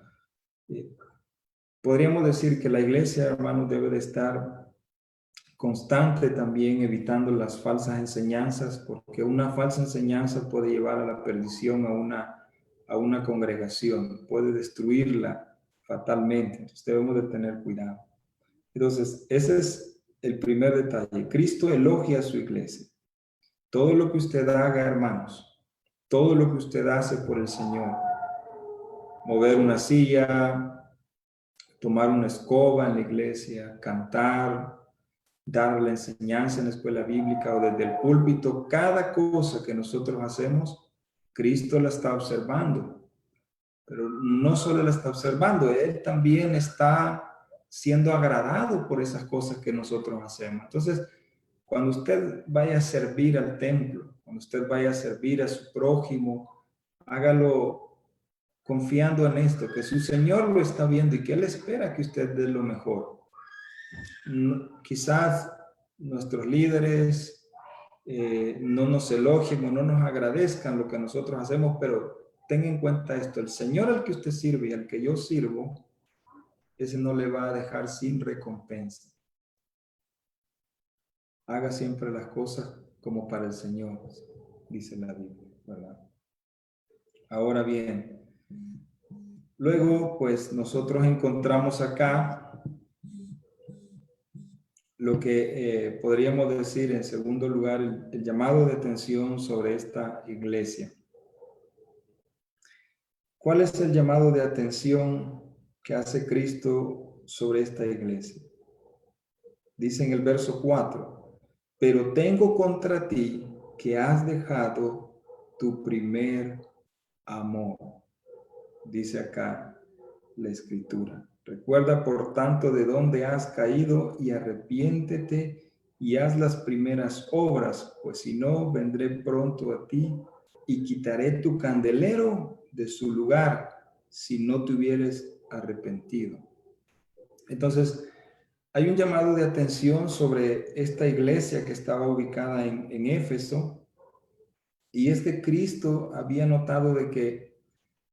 Podríamos decir que la iglesia, hermanos, debe de estar constante también evitando las falsas enseñanzas, porque una falsa enseñanza puede llevar a la perdición a una congregación, puede destruirla fatalmente. Entonces debemos de tener cuidado. Entonces, ese es el primer detalle. Cristo elogia a su iglesia. Todo lo que usted haga, hermanos, todo lo que usted hace por el Señor, mover una silla, tomar una escoba en la iglesia, cantar, dar la enseñanza en la escuela bíblica o desde el púlpito, cada cosa que nosotros hacemos, Cristo la está observando. Pero no solo la está observando, Él también está siendo agradado por esas cosas que nosotros hacemos. Entonces, cuando usted vaya a servir al templo, cuando usted vaya a servir a su prójimo, hágalo confiando en esto, que su Señor lo está viendo y que Él espera que usted dé lo mejor. Quizás nuestros líderes no nos elogien o no nos agradezcan lo que nosotros hacemos, pero tenga en cuenta esto, el Señor al que usted sirve y al que yo sirvo, ese no le va a dejar sin recompensa. Haga siempre las cosas como para el Señor, dice la Biblia, ¿verdad? Ahora bien, luego pues nosotros encontramos acá lo que podríamos decir en segundo lugar, el llamado de atención sobre esta iglesia. ¿Cuál es el llamado de atención que hace Cristo sobre esta iglesia? Dice en el verso 4, pero tengo contra ti que has dejado tu primer amor. Dice acá la escritura. Recuerda, por tanto, de dónde has caído y arrepiéntete y haz las primeras obras, pues si no, vendré pronto a ti y quitaré tu candelero de su lugar si no te hubieres arrepentido. Entonces, hay un llamado de atención sobre esta iglesia que estaba ubicada en Éfeso, y es que Cristo había notado de que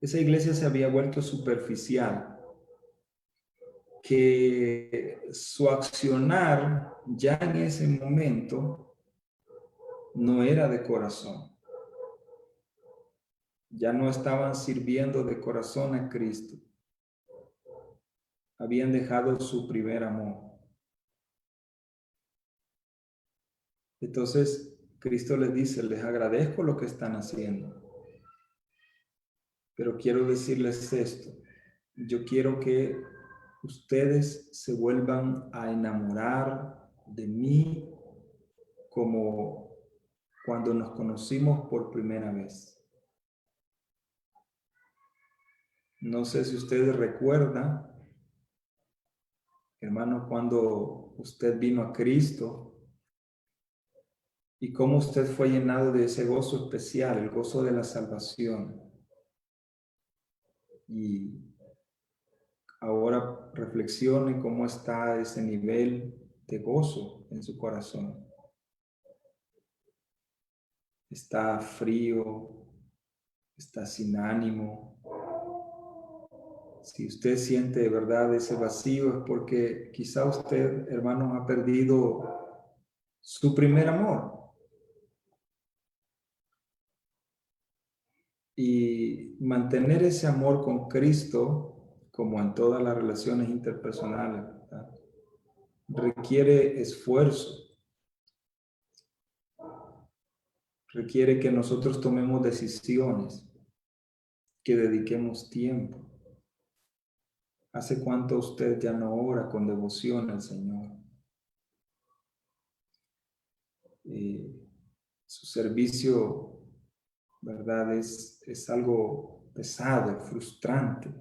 esa iglesia se había vuelto superficial, que su accionar ya en ese momento no era de corazón. Ya no estaban sirviendo de corazón a Cristo. Habían dejado su primer amor. Entonces, Cristo les dice, les agradezco lo que están haciendo, pero quiero decirles esto. Yo quiero que ustedes se vuelvan a enamorar de mí como cuando nos conocimos por primera vez. No sé si ustedes recuerdan, hermano, cuando usted vino a Cristo y cómo usted fue llenado de ese gozo especial, el gozo de la salvación. Y ahora reflexione cómo está ese nivel de gozo en su corazón. Está frío, está sin ánimo. Si usted siente de verdad ese vacío es porque quizá usted, hermano, ha perdido su primer amor. Y mantener ese amor con Cristo, como en todas las relaciones interpersonales, ¿verdad?, requiere esfuerzo, requiere que nosotros tomemos decisiones, que dediquemos tiempo. ¿Hace cuánto usted ya no ora con devoción al Señor? Su servicio, ¿verdad?, es algo pesado, frustrante.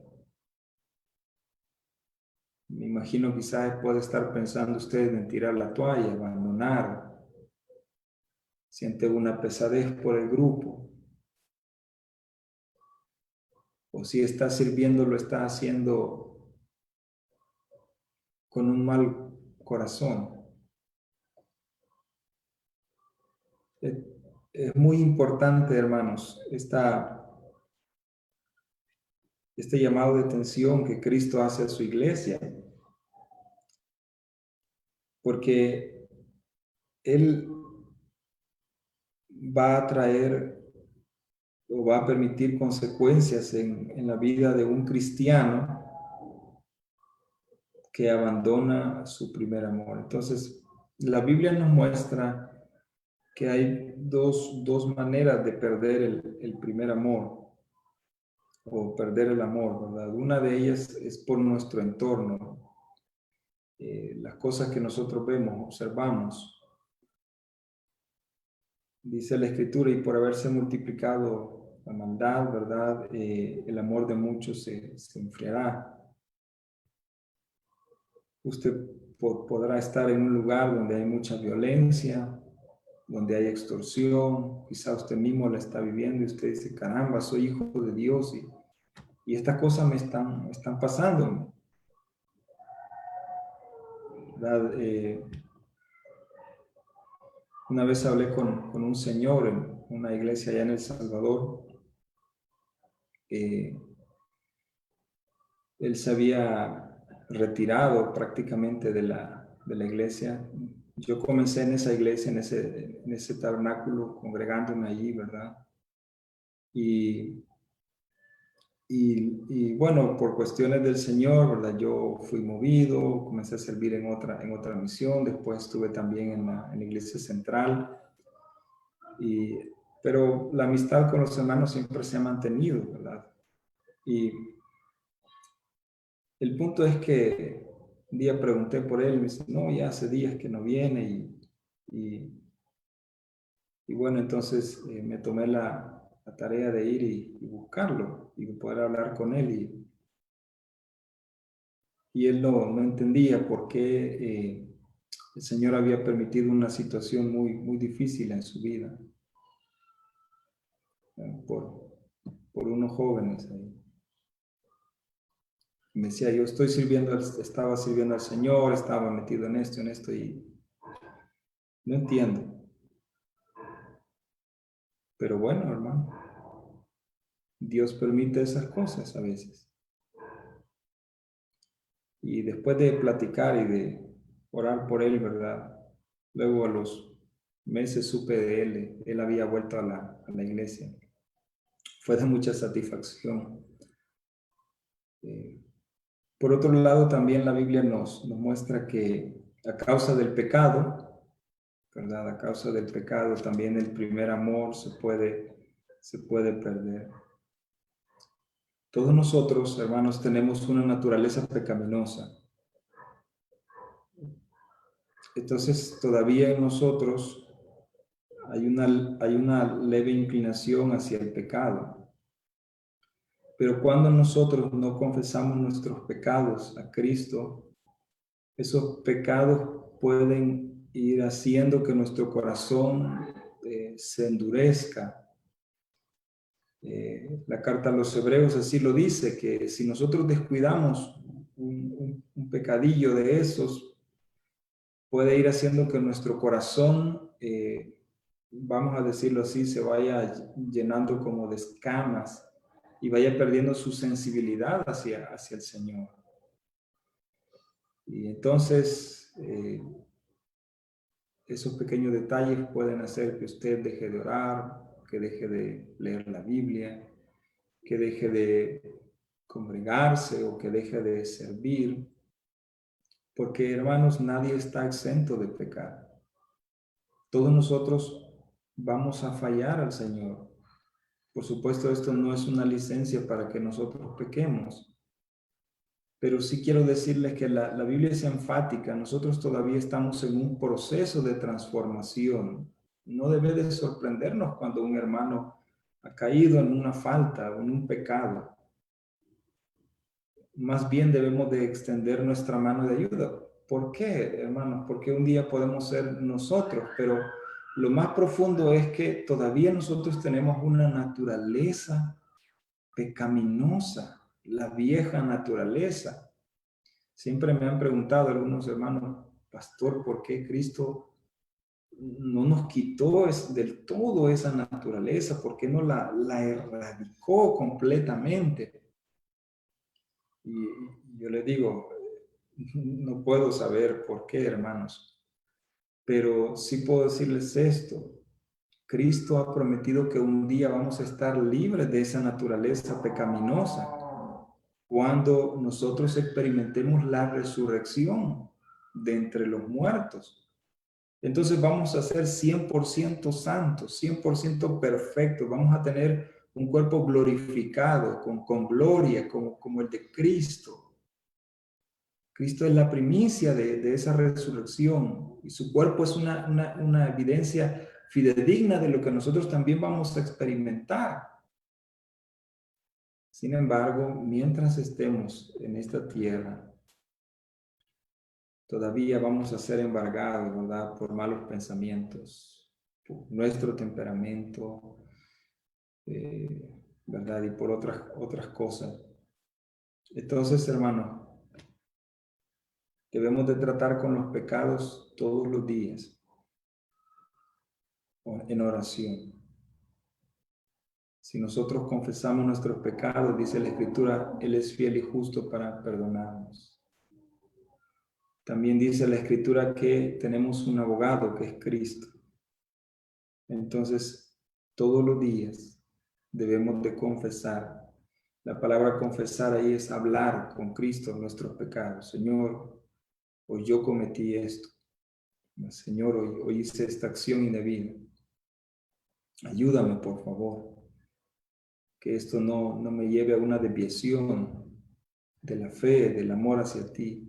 Me imagino quizás puede estar pensando usted en tirar la toalla, abandonar. Siente una pesadez por el grupo. O si está sirviendo, lo está haciendo con un mal corazón. Es muy importante, hermanos, este llamado de atención que Cristo hace a su iglesia, porque Él va a traer o va a permitir consecuencias en la vida de un cristiano que abandona su primer amor. Entonces, la Biblia nos muestra que hay dos maneras de perder el primer amor o perder el amor, ¿verdad? Una de ellas es por nuestro entorno, las cosas que nosotros vemos, observamos. Dice la Escritura, y por haberse multiplicado la maldad, ¿verdad?, el amor de muchos se enfriará. Usted podrá estar en un lugar donde hay mucha violencia, donde hay extorsión, quizá usted mismo la está viviendo y usted dice, caramba, soy hijo de Dios y estas cosas me están pasando, ¿verdad? Una vez hablé con un señor en una iglesia allá en El Salvador. Él se había retirado prácticamente de la iglesia. Yo comencé en esa iglesia, en ese tabernáculo, congregándome allí, ¿verdad? Y bueno, por cuestiones del Señor, ¿verdad? Yo fui movido, comencé a servir en otra misión, después estuve también en la iglesia central, pero la amistad con los hermanos siempre se ha mantenido, ¿verdad? Y el punto es que un día pregunté por él y me dice, no, ya hace días que no viene y, y bueno, entonces me tomé la tarea de ir y buscarlo y poder hablar con él y él no entendía por qué el Señor había permitido una situación muy difícil en su vida, por unos jóvenes ahí. Me decía, yo estaba sirviendo al Señor, estaba metido en esto y no entiendo. Pero bueno, hermano, Dios permite esas cosas a veces. Y después de platicar y de orar por él, ¿verdad? Luego a los meses supe de él, él había vuelto a la iglesia. Fue de mucha satisfacción. Por otro lado, también la Biblia nos muestra que a causa del pecado, ¿verdad? A causa del pecado también el primer amor se puede perder. Todos nosotros, hermanos, tenemos una naturaleza pecaminosa. Entonces, todavía en nosotros hay una leve inclinación hacia el pecado. Pero cuando nosotros no confesamos nuestros pecados a Cristo, esos pecados pueden ir haciendo que nuestro corazón se endurezca. La carta a los Hebreos así lo dice, que si nosotros descuidamos un pecadillo de esos, puede ir haciendo que nuestro corazón, vamos a decirlo así, se vaya llenando como de escamas y vaya perdiendo su sensibilidad hacia el Señor. Y entonces, esos pequeños detalles pueden hacer que usted deje de orar, que deje de leer la Biblia, que deje de congregarse o que deje de servir. Porque, hermanos, nadie está exento de pecar. Todos nosotros vamos a fallar al Señor. Por supuesto, esto no es una licencia para que nosotros pequemos. Pero sí quiero decirles que la Biblia es enfática. Nosotros todavía estamos en un proceso de transformación. No debe de sorprendernos cuando un hermano ha caído en una falta o en un pecado. Más bien debemos de extender nuestra mano de ayuda. ¿Por qué, hermanos? Porque un día podemos ser nosotros, pero lo más profundo es que todavía nosotros tenemos una naturaleza pecaminosa, la vieja naturaleza. Siempre me han preguntado algunos hermanos, pastor, ¿por qué Cristo no nos quitó del todo esa naturaleza? ¿Por qué no la erradicó completamente? Y yo les digo, no puedo saber por qué, hermanos, pero sí puedo decirles esto. Cristo ha prometido que un día vamos a estar libres de esa naturaleza pecaminosa cuando nosotros experimentemos la resurrección de entre los muertos. Entonces vamos a ser 100% santos, 100% perfectos. Vamos a tener un cuerpo glorificado, con gloria, como el de Cristo. Cristo es la primicia de esa resurrección y su cuerpo es una evidencia fidedigna de lo que nosotros también vamos a experimentar. Sin embargo, mientras estemos en esta tierra, todavía vamos a ser embargados, ¿verdad?, por malos pensamientos, por nuestro temperamento, ¿verdad?, y por otras cosas. Entonces, hermanos, debemos de tratar con los pecados todos los días en oración. Si nosotros confesamos nuestros pecados, dice la Escritura, Él es fiel y justo para perdonarnos. También dice la Escritura que tenemos un abogado que es Cristo. Entonces, todos los días debemos de confesar. La palabra confesar ahí es hablar con Cristo nuestros pecados. Señor, hoy yo cometí esto. Señor, hoy hice esta acción indebida. Ayúdame, por favor, que esto no me lleve a una desviación de la fe, del amor hacia ti.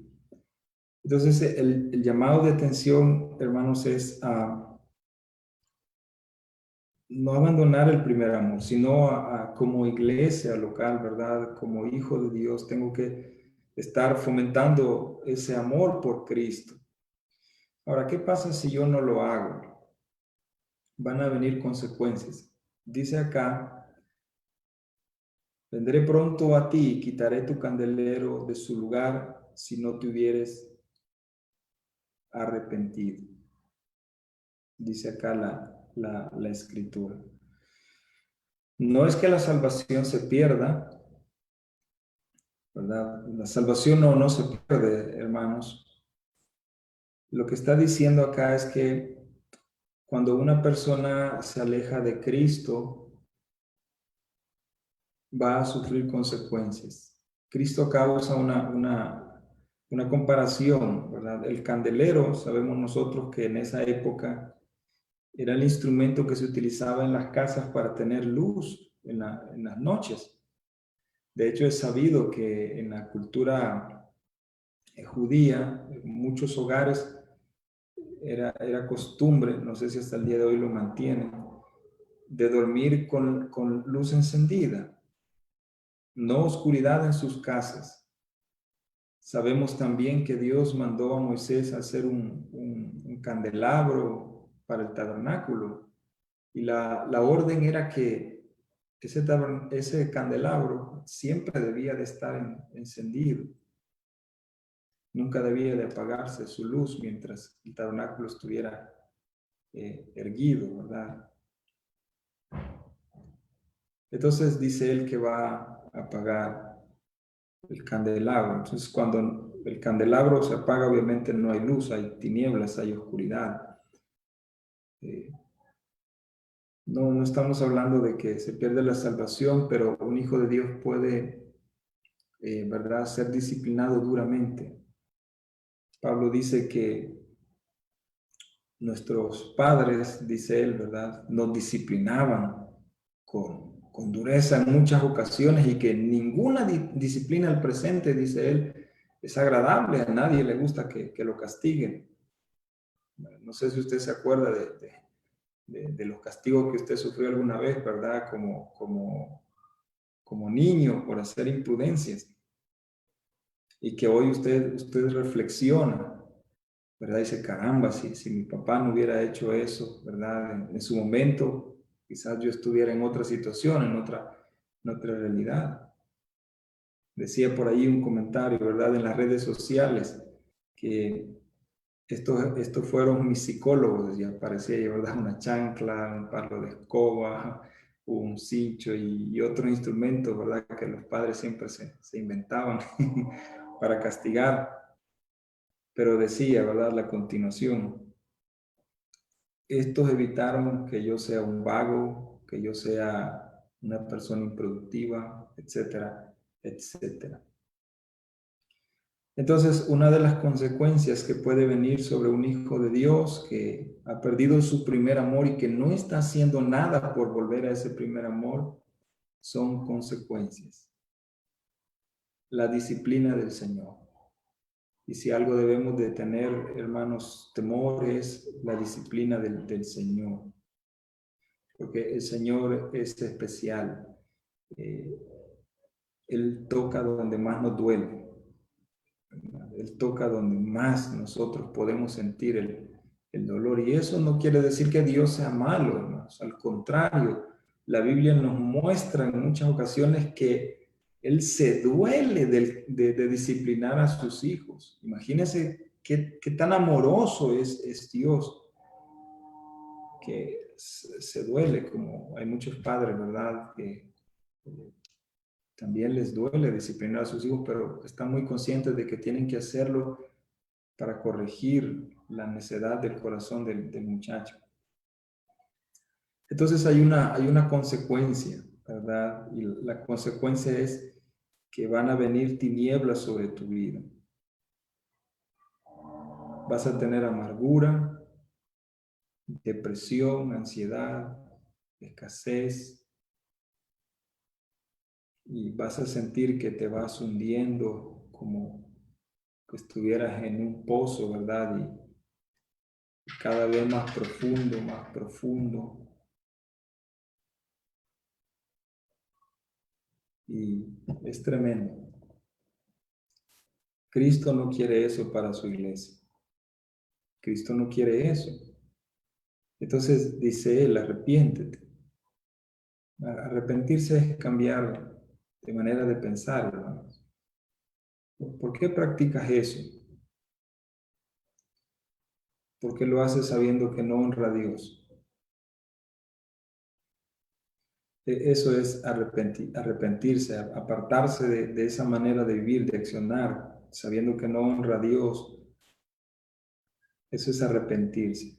Entonces, el llamado de atención, hermanos, es a no abandonar el primer amor, sino como iglesia local, ¿verdad? Como hijo de Dios, tengo que estar fomentando ese amor por Cristo. Ahora, ¿qué pasa si yo no lo hago? Van a venir consecuencias. Dice acá, vendré pronto a ti y quitaré tu candelero de su lugar si no te hubieres arrepentido. Dice acá la escritura. No es que la salvación se pierda, ¿verdad? La salvación no se pierde, hermanos. Lo que está diciendo acá es que cuando una persona se aleja de Cristo, va a sufrir consecuencias. Cristo causa una una comparación, ¿verdad? El candelero, sabemos nosotros que en esa época era el instrumento que se utilizaba en las casas para tener luz en las noches. De hecho, es sabido que en la cultura judía, en muchos hogares, era costumbre, no sé si hasta el día de hoy lo mantienen, de dormir con luz encendida, no oscuridad en sus casas. Sabemos también que Dios mandó a Moisés a hacer un candelabro para el tabernáculo, y la orden era que ese candelabro siempre debía de estar encendido. Nunca debía de apagarse su luz mientras el tabernáculo estuviera erguido, ¿verdad? Entonces dice él que va a apagar el candelabro. Entonces cuando el candelabro se apaga, obviamente no hay luz, hay tinieblas, hay oscuridad. No estamos hablando de que se pierde la salvación, pero un hijo de Dios puede, ¿verdad?, ser disciplinado duramente. Pablo dice que nuestros padres, dice él, ¿verdad?, nos disciplinaban con dureza en muchas ocasiones, y que ninguna disciplina al presente, dice él, es agradable. A nadie le gusta que lo castiguen. No sé si usted se acuerda de los castigos que usted sufrió alguna vez, ¿verdad?, como niño por hacer imprudencias, y que hoy usted reflexiona, ¿verdad? Dice, caramba, si mi papá no hubiera hecho eso, ¿verdad? En su momento, quizás yo estuviera en otra situación, en otra realidad. Decía por ahí un comentario, ¿verdad?, en las redes sociales, que estos fueron mis psicólogos. Y aparecía, ¿verdad?, una chancla, un palo de escoba, un cincho y otros instrumentos, ¿verdad?, que los padres siempre se inventaban para castigar. Pero decía, ¿verdad?, la continuación: estos evitaron que yo sea un vago, que yo sea una persona improductiva, etcétera, etcétera. Entonces, una de las consecuencias que puede venir sobre un hijo de Dios que ha perdido su primer amor y que no está haciendo nada por volver a ese primer amor, son consecuencias. La disciplina del Señor. Y si algo debemos de tener, hermanos, temor, es la disciplina del Señor. Porque el Señor es especial. Eh, Él toca donde más nos duele. Él toca donde más nosotros podemos sentir el dolor. Y eso no quiere decir que Dios sea malo, hermanos. Al contrario, la Biblia nos muestra en muchas ocasiones que Él se duele de disciplinar a sus hijos. Imagínense qué tan amoroso es Dios, que se duele, como hay muchos padres, ¿verdad?, que también les duele disciplinar a sus hijos, pero están muy conscientes de que tienen que hacerlo para corregir la necedad del corazón del muchacho. Entonces hay una consecuencia, ¿verdad? Y la consecuencia es que van a venir tinieblas sobre tu vida. Vas a tener amargura, depresión, ansiedad, escasez, y vas a sentir que te vas hundiendo como que estuvieras en un pozo, ¿verdad? Y cada vez más profundo, más profundo. Y es tremendo. Cristo no quiere eso para su iglesia. Cristo no quiere eso. Entonces dice él, arrepiéntete. Arrepentirse es cambiar de manera de pensar, hermanos. ¿Por qué practicas eso? ¿Por qué lo haces sabiendo que no honra a Dios? Eso es arrepentirse, apartarse de esa manera de vivir, de accionar, sabiendo que no honra a Dios. Eso es arrepentirse.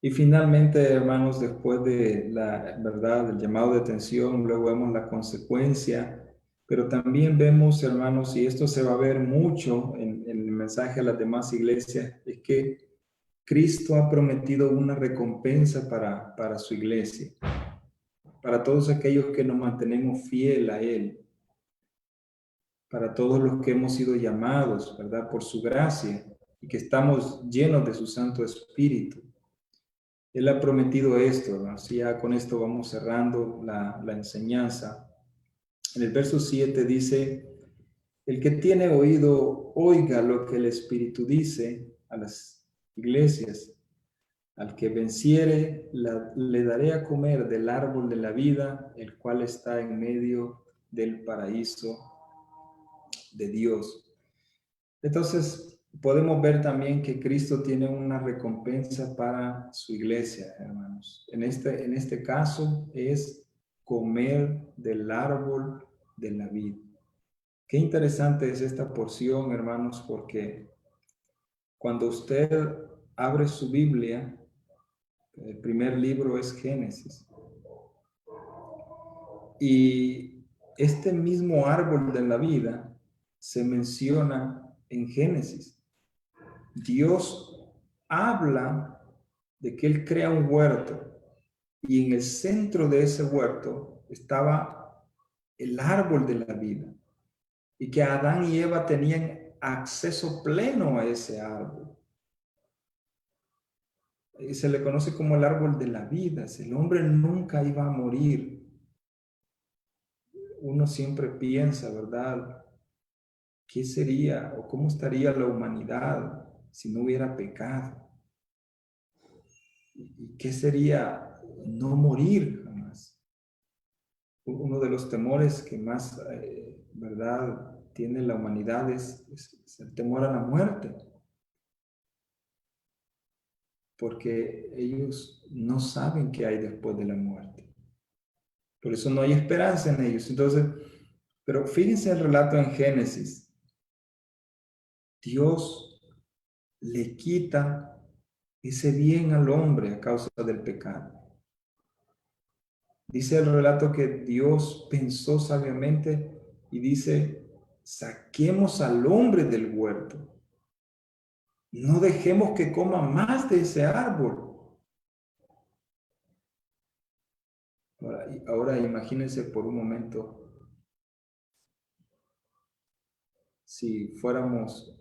Y finalmente, hermanos, después de la verdad, el llamado de atención, luego vemos la consecuencia, Pero también vemos, hermanos, y esto se va a ver mucho en el mensaje a las demás iglesias, es que Cristo ha prometido una recompensa para su iglesia, para todos aquellos que nos mantenemos fiel a Él, para todos los que hemos sido llamados, ¿verdad? Por su gracia y que estamos llenos de su Santo Espíritu. Él ha prometido esto, ¿no? Así ya con esto vamos cerrando la enseñanza. En el verso 7 dice, el que tiene oído, oiga lo que el Espíritu dice a las iglesias. Al que venciere, le daré a comer del árbol de la vida, el cual está en medio del paraíso de Dios. Entonces, podemos ver también que Cristo tiene una recompensa para su iglesia, hermanos. En este caso es comer del árbol de la vida. Qué interesante es esta porción, hermanos, porque cuando usted abre su Biblia, el primer libro es Génesis. Y este mismo árbol de la vida se menciona en Génesis. Dios habla de que Él crea un huerto y en el centro de ese huerto estaba el árbol de la vida y que Adán y Eva tenían acceso pleno a ese árbol. Y se le conoce como el árbol de la vida. El hombre nunca iba a morir. Uno siempre piensa, ¿verdad? ¿Qué sería o cómo estaría la humanidad si no hubiera pecado? ¿Y qué sería no morir jamás? Uno de los temores que más, ¿verdad?, tiene la humanidad es el temor a la muerte, porque ellos no saben qué hay después de la muerte. Por eso no hay esperanza en ellos. Entonces, pero fíjense el relato en Génesis. Dios le quita ese bien al hombre a causa del pecado. Dice el relato que Dios pensó sabiamente y dice, saquemos al hombre del huerto. No dejemos que coma más de ese árbol. Ahora imagínense por un momento si fuéramos,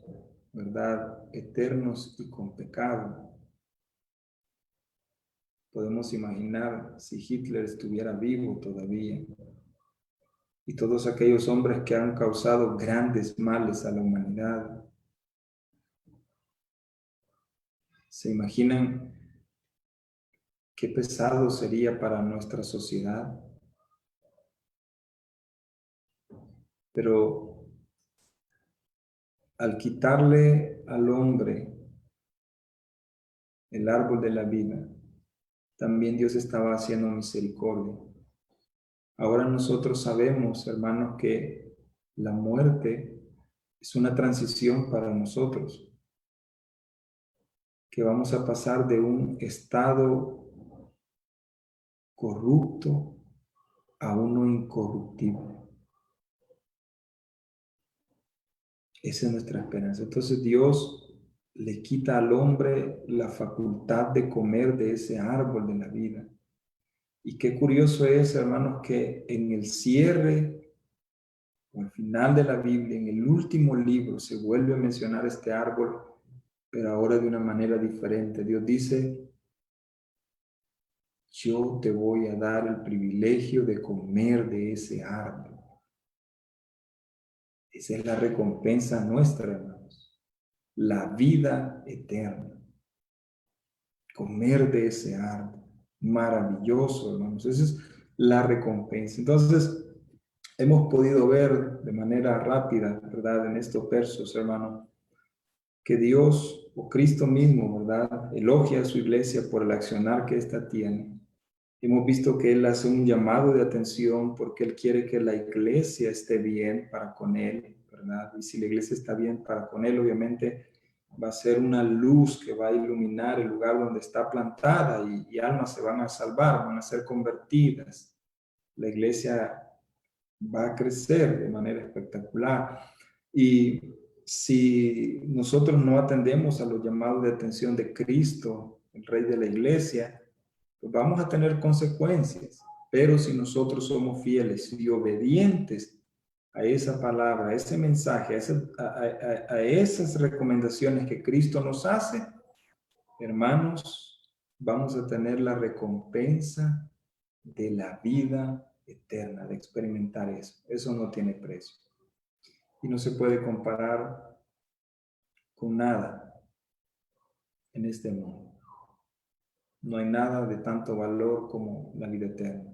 ¿verdad?, eternos y con pecado. Podemos imaginar si Hitler estuviera vivo todavía y todos aquellos hombres que han causado grandes males a la humanidad. ¿Se imaginan qué pesado sería para nuestra sociedad? Pero al quitarle al hombre el árbol de la vida, también Dios estaba haciendo misericordia. Ahora nosotros sabemos, hermanos, que la muerte es una transición para nosotros, que vamos a pasar de un estado corrupto a uno incorruptible. Esa es nuestra esperanza. Entonces Dios le quita al hombre la facultad de comer de ese árbol de la vida. Y qué curioso es, hermanos, que en el cierre o al final de la Biblia, en el último libro, se vuelve a mencionar este árbol, pero ahora de una manera diferente. Dios dice, yo te voy a dar el privilegio de comer de ese árbol. Esa es la recompensa nuestra, hermanos. La vida eterna. Comer de ese árbol. Maravilloso, hermanos. Esa es la recompensa. Entonces, hemos podido ver de manera rápida, ¿verdad?, en estos versos, hermano, que Dios o Cristo mismo, ¿verdad?, elogia a su iglesia por el accionar que ésta tiene. Hemos visto que Él hace un llamado de atención porque Él quiere que la iglesia esté bien para con Él, ¿verdad? Y si la iglesia está bien para con Él, obviamente va a ser una luz que va a iluminar el lugar donde está plantada y almas se van a salvar, van a ser convertidas. La iglesia va a crecer de manera espectacular. Y si nosotros no atendemos a los llamados de atención de Cristo, el Rey de la Iglesia, pues vamos a tener consecuencias. Pero si nosotros somos fieles y obedientes a esa palabra, a ese mensaje, a esas recomendaciones que Cristo nos hace, hermanos, vamos a tener la recompensa de la vida eterna, de experimentar eso. Eso no tiene precio. Y no se puede comparar con nada en este mundo. No hay nada de tanto valor como la vida eterna.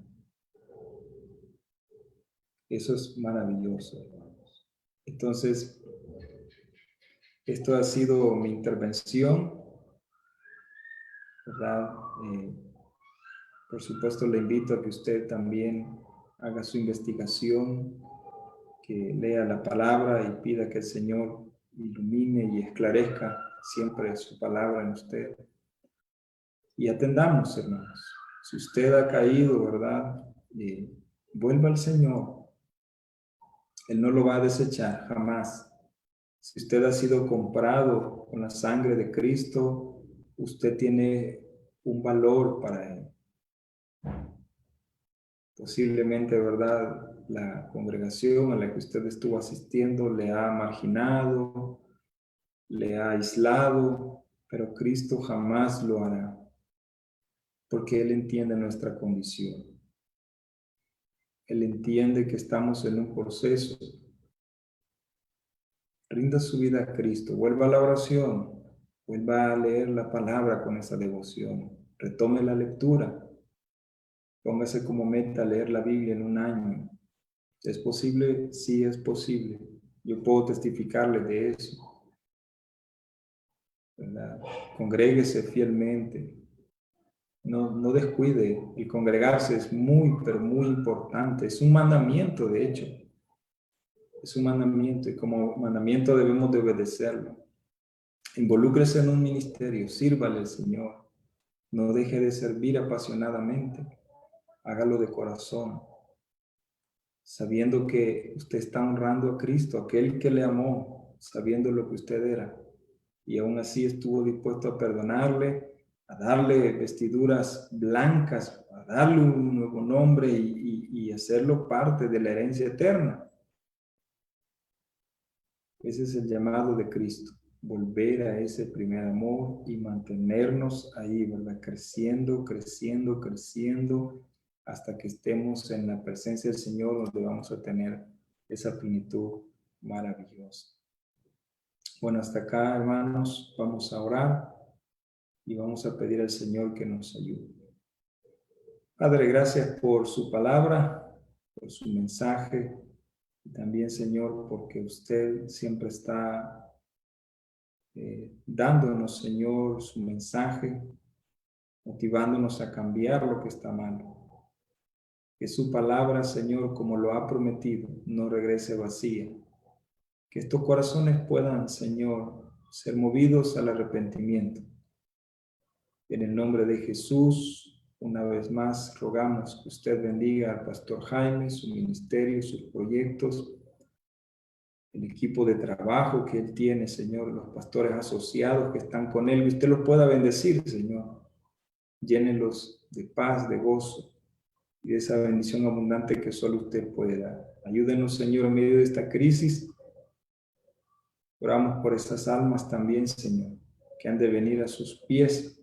Eso es maravilloso, hermanos. Entonces, esto ha sido mi intervención, ¿verdad? Por supuesto, le invito a que usted también haga su investigación, que lea la palabra y pida que el Señor ilumine y esclarezca siempre su palabra en usted. Y atendamos, hermanos. Si usted ha caído, ¿verdad? Vuelva al Señor. Él no lo va a desechar jamás. Si usted ha sido comprado con la sangre de Cristo, usted tiene un valor para Él. Posiblemente, ¿verdad? La congregación a la que usted estuvo asistiendo le ha marginado, le ha aislado, pero Cristo jamás lo hará, porque Él entiende nuestra condición. Él entiende que estamos en un proceso. Rinda su vida a Cristo, vuelva a la oración, vuelva a leer la palabra con esa devoción, retome la lectura, póngase como meta leer la Biblia en un año. ¿Es posible? Sí, es posible. Yo puedo testificarle de eso, ¿verdad? Congréguese fielmente. No descuide. El congregarse es muy, pero muy importante. Es un mandamiento, de hecho. Es un mandamiento y como mandamiento debemos de obedecerlo. Involúcrese en un ministerio, sírvale al Señor. No deje de servir apasionadamente. Hágalo de corazón, sabiendo que usted está honrando a Cristo, aquel que le amó, sabiendo lo que usted era. Y aún así estuvo dispuesto a perdonarle, a darle vestiduras blancas, a darle un nuevo nombre y hacerlo parte de la herencia eterna. Ese es el llamado de Cristo, volver a ese primer amor y mantenernos ahí, ¿verdad? Creciendo, creciendo, creciendo, hasta que estemos en la presencia del Señor, donde vamos a tener esa plenitud maravillosa. Bueno, hasta acá, hermanos, vamos a orar y vamos a pedir al Señor que nos ayude. Padre, gracias por su palabra, por su mensaje, y también, Señor, porque usted siempre está dándonos, Señor, su mensaje, motivándonos a cambiar lo que está mal. Que su palabra, Señor, como lo ha prometido, no regrese vacía. Que estos corazones puedan, Señor, ser movidos al arrepentimiento. En el nombre de Jesús, una vez más, rogamos que usted bendiga al pastor Jaime, su ministerio, sus proyectos, el equipo de trabajo que él tiene, Señor, los pastores asociados que están con él, que usted los pueda bendecir, Señor. Llénelos de paz, de gozo y de esa bendición abundante que solo usted puede dar. Ayúdenos, Señor, en medio de esta crisis. Oramos por esas almas también, Señor, que han de venir a sus pies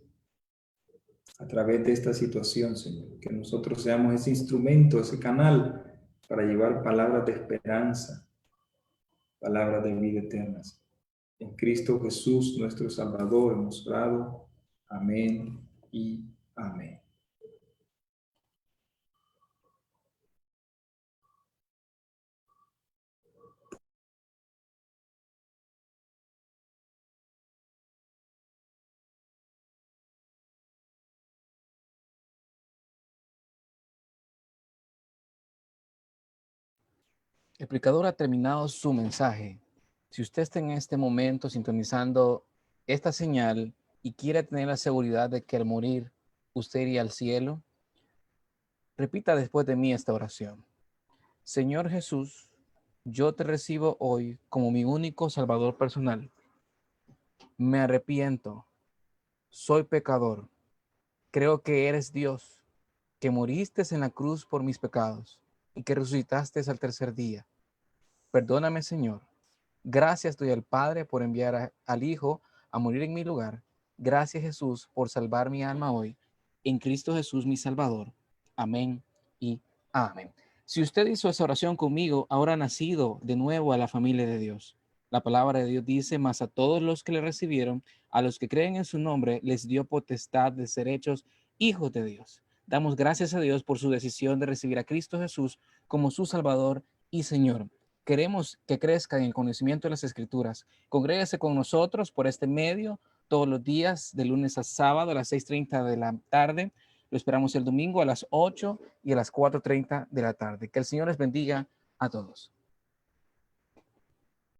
a través de esta situación, Señor. Que nosotros seamos ese instrumento, ese canal para llevar palabras de esperanza, palabras de vida eterna. En Cristo Jesús, nuestro Salvador, hemos orado. Amén y amén. El predicador ha terminado su mensaje. Si usted está en este momento sintonizando esta señal y quiere tener la seguridad de que al morir usted iría al cielo, repita después de mí esta oración. Señor Jesús, yo te recibo hoy como mi único Salvador personal. Me arrepiento, soy pecador. Creo que eres Dios, que moriste en la cruz por mis pecados y que resucitaste al tercer día. Perdóname, Señor. Gracias doy al Padre por enviar al Hijo a morir en mi lugar. Gracias, Jesús, por salvar mi alma hoy. En Cristo Jesús, mi Salvador. Amén y amén. Si usted hizo esa oración conmigo, ahora ha nacido de nuevo a la familia de Dios. La palabra de Dios dice: mas a todos los que le recibieron, a los que creen en su nombre, les dio potestad de ser hechos hijos de Dios. Damos gracias a Dios por su decisión de recibir a Cristo Jesús como su Salvador y Señor. Queremos que crezca en el conocimiento de las Escrituras. Congrégese con nosotros por este medio todos los días, de lunes a sábado a las 6:30 de la tarde. Lo esperamos el domingo a las 8 y a las 4:30 de la tarde. Que el Señor les bendiga a todos.